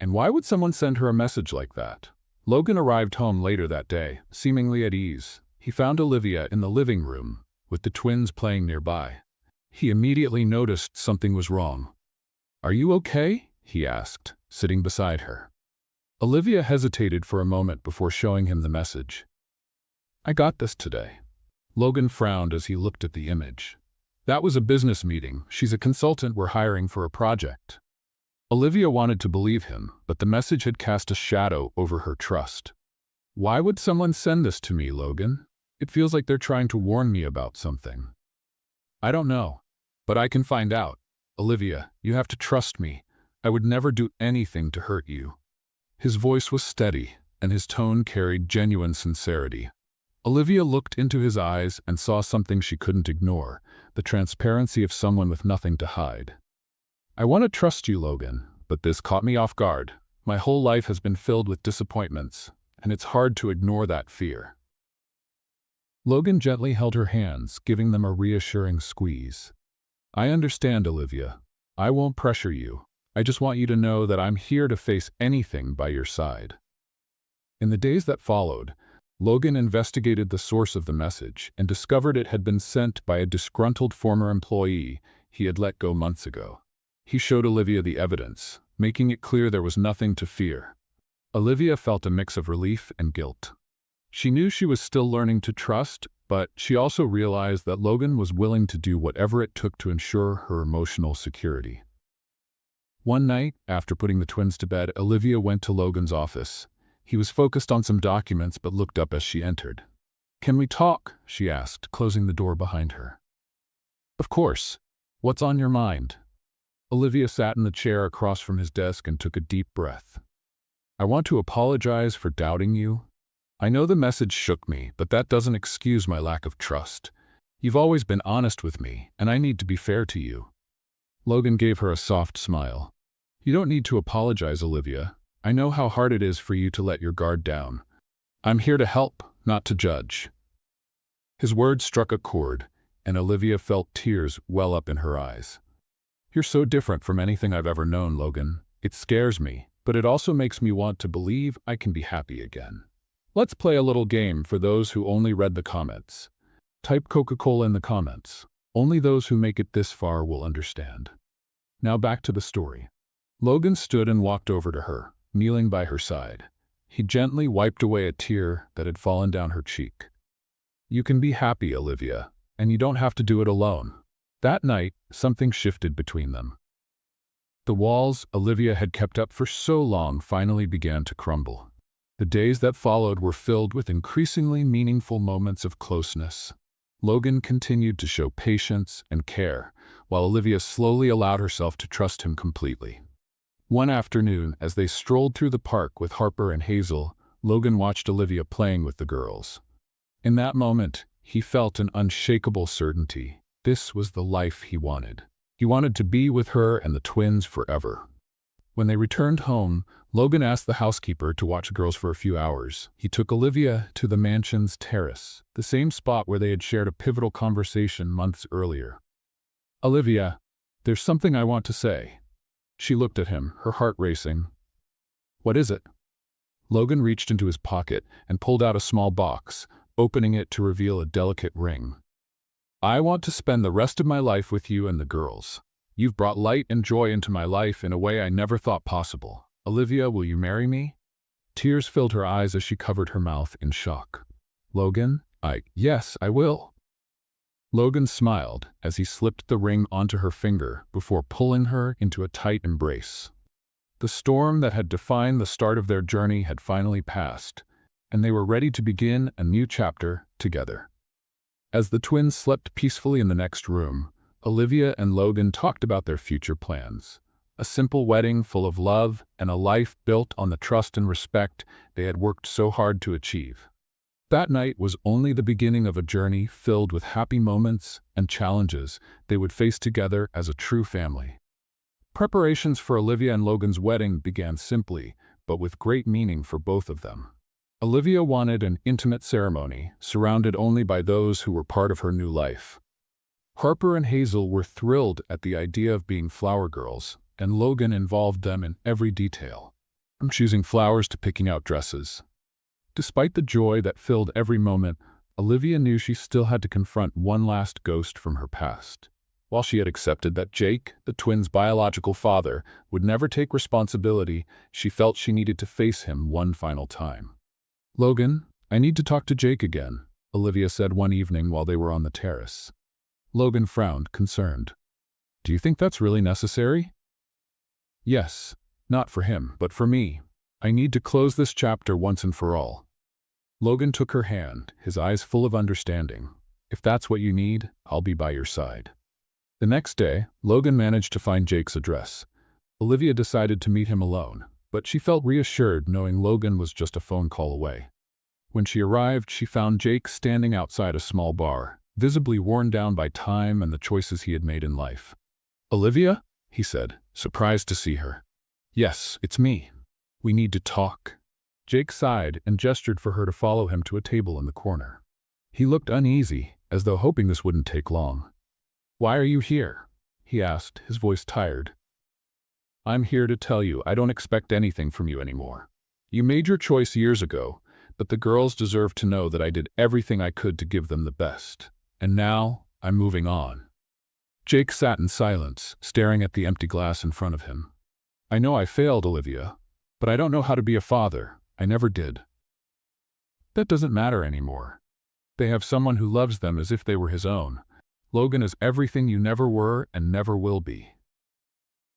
And why would someone send her a message like that? Logan arrived home later that day, seemingly at ease. He found Olivia in the living room, with the twins playing nearby. He immediately noticed something was wrong. "Are you okay?" he asked, sitting beside her. Olivia hesitated for a moment before showing him the message. "I got this today." Logan frowned as he looked at the image. "That was a business meeting. She's a consultant we're hiring for a project." Olivia wanted to believe him, but the message had cast a shadow over her trust. "Why would someone send this to me, Logan? It feels like they're trying to warn me about something." "I don't know, but I can find out. Olivia, you have to trust me. I would never do anything to hurt you." His voice was steady, and his tone carried genuine sincerity. Olivia looked into his eyes and saw something she couldn't ignore, the transparency of someone with nothing to hide. "I want to trust you, Logan, but this caught me off guard. My whole life has been filled with disappointments, and it's hard to ignore that fear." Logan gently held her hands, giving them a reassuring squeeze. "I understand, Olivia. I won't pressure you. I just want you to know that I'm here to face anything by your side." In the days that followed, Logan investigated the source of the message and discovered it had been sent by a disgruntled former employee he had let go months ago. He showed Olivia the evidence, making it clear there was nothing to fear. Olivia felt a mix of relief and guilt. She knew she was still learning to trust, but she also realized that Logan was willing to do whatever it took to ensure her emotional security. One night, after putting the twins to bed, Olivia went to Logan's office. He was focused on some documents but looked up as she entered. "Can we talk?" she asked, closing the door behind her. "Of course. What's on your mind?" Olivia sat in the chair across from his desk and took a deep breath. "I want to apologize for doubting you. I know the message shook me, but that doesn't excuse my lack of trust. You've always been honest with me, and I need to be fair to you." Logan gave her a soft smile. "You don't need to apologize, Olivia. I know how hard it is for you to let your guard down. I'm here to help, not to judge." His words struck a chord, and Olivia felt tears well up in her eyes. "You're so different from anything I've ever known, Logan. It scares me, but it also makes me want to believe I can be happy again. Let's play a little game for those who only read the comments. Type Coca-Cola in the comments. Only those who make it this far will understand." Now back to the story. Logan stood and walked over to her, kneeling by her side. He gently wiped away a tear that had fallen down her cheek. "You can be happy, Olivia, and you don't have to do it alone." That night, something shifted between them. The walls Olivia had kept up for so long finally began to crumble. The days that followed were filled with increasingly meaningful moments of closeness. Logan continued to show patience and care, while Olivia slowly allowed herself to trust him completely. One afternoon, as they strolled through the park with Harper and Hazel, Logan watched Olivia playing with the girls. In that moment, he felt an unshakable certainty. This was the life he wanted. He wanted to be with her and the twins forever. When they returned home, Logan asked the housekeeper to watch the girls for a few hours. He took Olivia to the mansion's terrace, the same spot where they had shared a pivotal conversation months earlier. "Olivia, there's something I want to say." She looked at him, her heart racing. "What is it?" Logan reached into his pocket and pulled out a small box, opening it to reveal a delicate ring. "I want to spend the rest of my life with you and the girls. You've brought light and joy into my life in a way I never thought possible. Olivia, will you marry me?" Tears filled her eyes as she covered her mouth in shock. "Logan, yes, I will." Logan smiled as he slipped the ring onto her finger before pulling her into a tight embrace. The storm that had defined the start of their journey had finally passed, and they were ready to begin a new chapter together. As the twins slept peacefully in the next room, Olivia and Logan talked about their future plans. A simple wedding full of love and a life built on the trust and respect they had worked so hard to achieve. That night was only the beginning of a journey filled with happy moments and challenges they would face together as a true family. Preparations for Olivia and Logan's wedding began simply, but with great meaning for both of them. Olivia wanted an intimate ceremony, surrounded only by those who were part of her new life. Harper and Hazel were thrilled at the idea of being flower girls, and Logan involved them in every detail, from choosing flowers to picking out dresses. Despite the joy that filled every moment, Olivia knew she still had to confront one last ghost from her past. While she had accepted that Jake, the twins' biological father, would never take responsibility, she felt she needed to face him one final time. "Logan, I need to talk to Jake again," Olivia said one evening while they were on the terrace. Logan frowned, concerned. "Do you think that's really necessary?" "Yes, not for him, but for me. I need to close this chapter once and for all." Logan took her hand, his eyes full of understanding. "If that's what you need, I'll be by your side." The next day, Logan managed to find Jake's address. Olivia decided to meet him alone, but she felt reassured knowing Logan was just a phone call away. When she arrived, she found Jake standing outside a small bar, visibly worn down by time and the choices he had made in life. "Olivia?" he said, surprised to see her. "Yes, it's me. We need to talk." Jake sighed and gestured for her to follow him to a table in the corner. He looked uneasy, as though hoping this wouldn't take long. "Why are you here?" he asked, his voice tired. "I'm here to tell you I don't expect anything from you anymore. You made your choice years ago, but the girls deserve to know that I did everything I could to give them the best. And now, I'm moving on." Jake sat in silence, staring at the empty glass in front of him. "I know I failed, Olivia, but I don't know how to be a father. I never did." "That doesn't matter anymore. They have someone who loves them as if they were his own. Logan is everything you never were and never will be."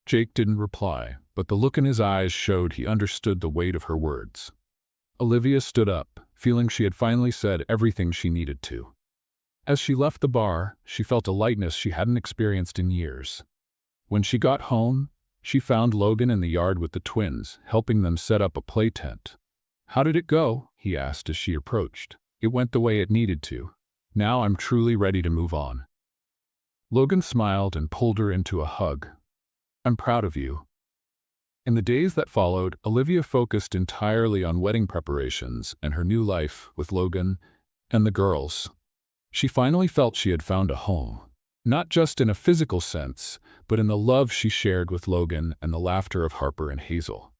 Jake didn't reply, but the look in his eyes showed he understood the weight of her words. Olivia stood up, feeling she had finally said everything she needed to. As she left the bar, she felt a lightness she hadn't experienced in years. When she got home, she found Logan in the yard with the twins, helping them set up a play tent. "How did it go?" he asked as she approached. "It went the way it needed to. Now I'm truly ready to move on." Logan smiled and pulled her into a hug. "I'm proud of you." In the days that followed, Olivia focused entirely on wedding preparations and her new life with Logan and the girls. She finally felt she had found a home, not just in a physical sense, but in the love she shared with Logan and the laughter of Harper and Hazel.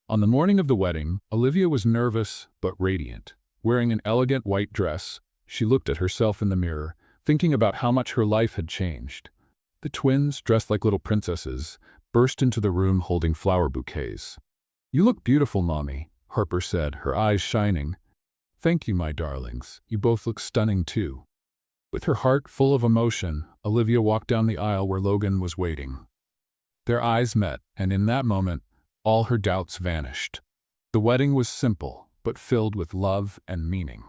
On the morning of the wedding, Olivia was nervous but radiant. Wearing an elegant white dress, she looked at herself in the mirror, thinking about how much her life had changed. The twins, dressed like little princesses, burst into the room holding flower bouquets. "You look beautiful, Mommy," Harper said, her eyes shining. "Thank you, my darlings. You both look stunning, too." With her heart full of emotion, Olivia walked down the aisle where Logan was waiting. Their eyes met, and in that moment, all her doubts vanished. The wedding was simple, but filled with love and meaning.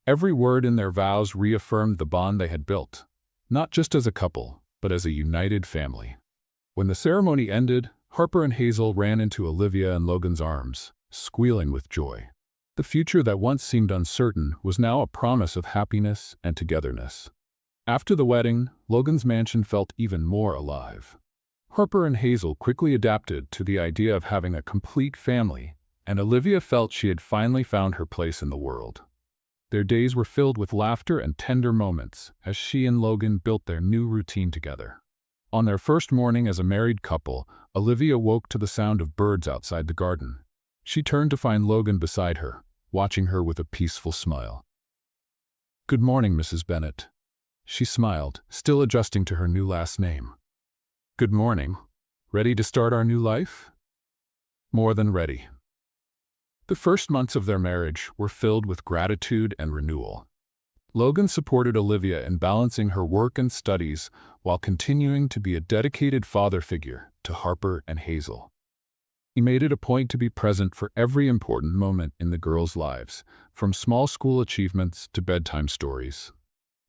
Every word in their vows reaffirmed the bond they had built, not just as a couple, but as a united family. When the ceremony ended, Harper and Hazel ran into Olivia and Logan's arms, squealing with joy. The future that once seemed uncertain was now a promise of happiness and togetherness. After the wedding, Logan's mansion felt even more alive. Harper and Hazel quickly adapted to the idea of having a complete family, and Olivia felt she had finally found her place in the world. Their days were filled with laughter and tender moments as she and Logan built their new routine together. On their first morning as a married couple, Olivia woke to the sound of birds outside the garden. She turned to find Logan beside her, watching her with a peaceful smile. "Good morning, Mrs. Bennet." She smiled, still adjusting to her new last name. "Good morning. Ready to start our new life?" "More than ready." The first months of their marriage were filled with gratitude and renewal. Logan supported Olivia in balancing her work and studies while continuing to be a dedicated father figure to Harper and Hazel. He made it a point to be present for every important moment in the girls' lives, from small school achievements to bedtime stories.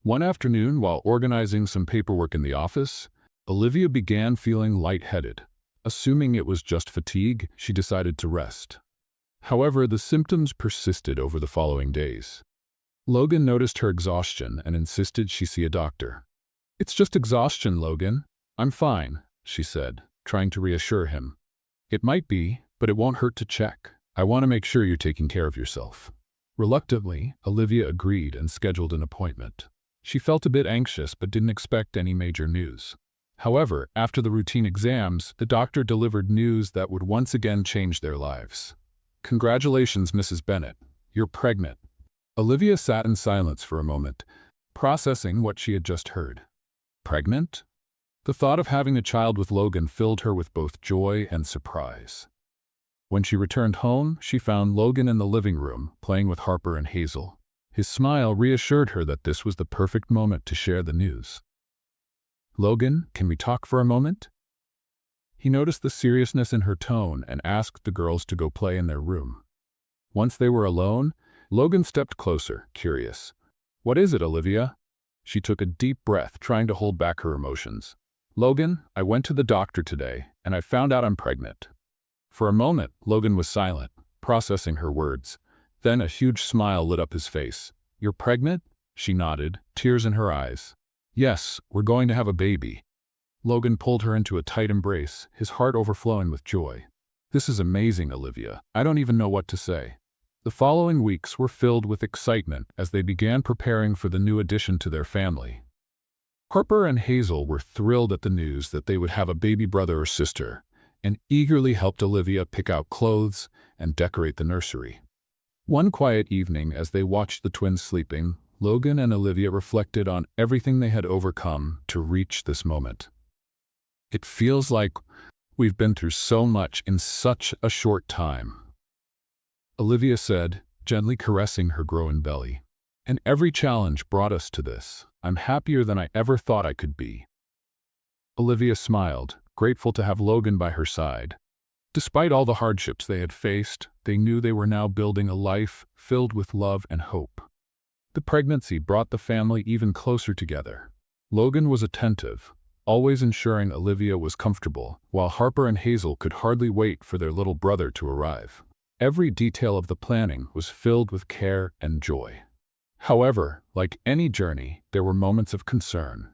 One afternoon, while organizing some paperwork in the office, Olivia began feeling lightheaded. Assuming it was just fatigue, she decided to rest. However, the symptoms persisted over the following days. Logan noticed her exhaustion and insisted she see a doctor. "It's just exhaustion, Logan. I'm fine," she said, trying to reassure him. "It might be, but it won't hurt to check. I want to make sure you're taking care of yourself." Reluctantly, Olivia agreed and scheduled an appointment. She felt a bit anxious but didn't expect any major news. However, after the routine exams, the doctor delivered news that would once again change their lives. "Congratulations, Mrs. Bennet. You're pregnant." Olivia sat in silence for a moment, processing what she had just heard. Pregnant? The thought of having a child with Logan filled her with both joy and surprise. When she returned home, she found Logan in the living room, playing with Harper and Hazel. His smile reassured her that this was the perfect moment to share the news. "Logan, can we talk for a moment?" He noticed the seriousness in her tone and asked the girls to go play in their room. Once they were alone, Logan stepped closer, curious. "What is it, Olivia?" She took a deep breath, trying to hold back her emotions. "Logan, I went to the doctor today, and I found out I'm pregnant." For a moment, Logan was silent, processing her words. Then a huge smile lit up his face. "You're pregnant?" She nodded, tears in her eyes. "Yes, we're going to have a baby." Logan pulled her into a tight embrace, his heart overflowing with joy. "This is amazing, Olivia. I don't even know what to say." The following weeks were filled with excitement as they began preparing for the new addition to their family. Harper and Hazel were thrilled at the news that they would have a baby brother or sister, and eagerly helped Olivia pick out clothes and decorate the nursery. One quiet evening, as they watched the twins sleeping, Logan and Olivia reflected on everything they had overcome to reach this moment. "It feels like we've been through so much in such a short time," Olivia said, gently caressing her growing belly. "And every challenge brought us to this. I'm happier than I ever thought I could be." Olivia smiled, grateful to have Logan by her side. Despite all the hardships they had faced, they knew they were now building a life filled with love and hope. The pregnancy brought the family even closer together. Logan was attentive, always ensuring Olivia was comfortable, while Harper and Hazel could hardly wait for their little brother to arrive. Every detail of the planning was filled with care and joy. However, like any journey, there were moments of concern.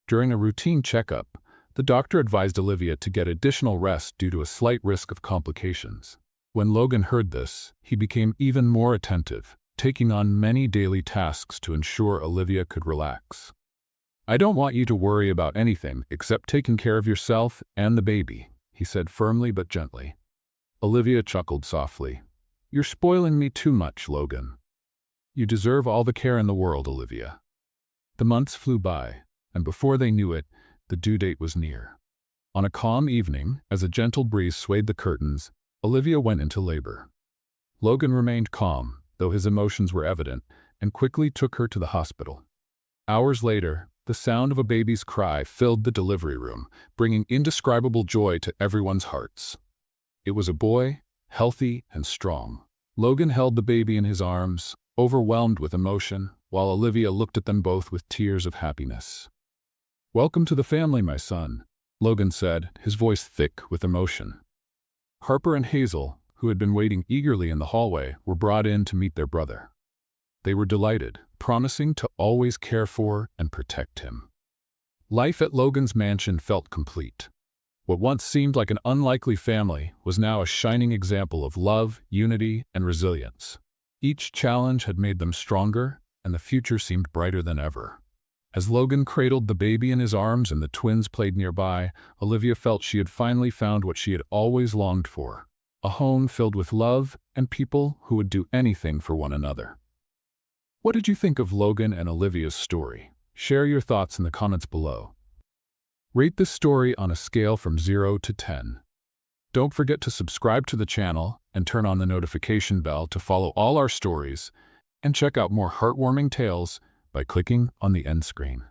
During a routine checkup, the doctor advised Olivia to get additional rest due to a slight risk of complications. When Logan heard this, he became even more attentive, taking on many daily tasks to ensure Olivia could relax. "I don't want you to worry about anything except taking care of yourself and the baby," he said firmly but gently. Olivia chuckled softly. "You're spoiling me too much, Logan." "You deserve all the care in the world, Olivia." The months flew by, and before they knew it, the due date was near. On a calm evening, as a gentle breeze swayed the curtains, Olivia went into labor. Logan remained calm, though his emotions were evident, and quickly took her to the hospital. Hours later, the sound of a baby's cry filled the delivery room, bringing indescribable joy to everyone's hearts. It was a boy, healthy and strong. Logan held the baby in his arms, overwhelmed with emotion, while Olivia looked at them both with tears of happiness. "Welcome to the family, my son," Logan said, his voice thick with emotion. Harper and Hazel, who had been waiting eagerly in the hallway, were brought in to meet their brother. They were delighted, promising to always care for and protect him. Life at Logan's mansion felt complete. What once seemed like an unlikely family was now a shining example of love, unity, and resilience. Each challenge had made them stronger, and the future seemed brighter than ever. As Logan cradled the baby in his arms and the twins played nearby, Olivia felt she had finally found what she had always longed for: a home filled with love and people who would do anything for one another. What did you think of Logan and Olivia's story? Share your thoughts in the comments below. Rate this story on a scale from 0 to 10. Don't forget to subscribe to the channel and turn on the notification bell to follow all our stories, and check out more heartwarming tales by clicking on the end screen.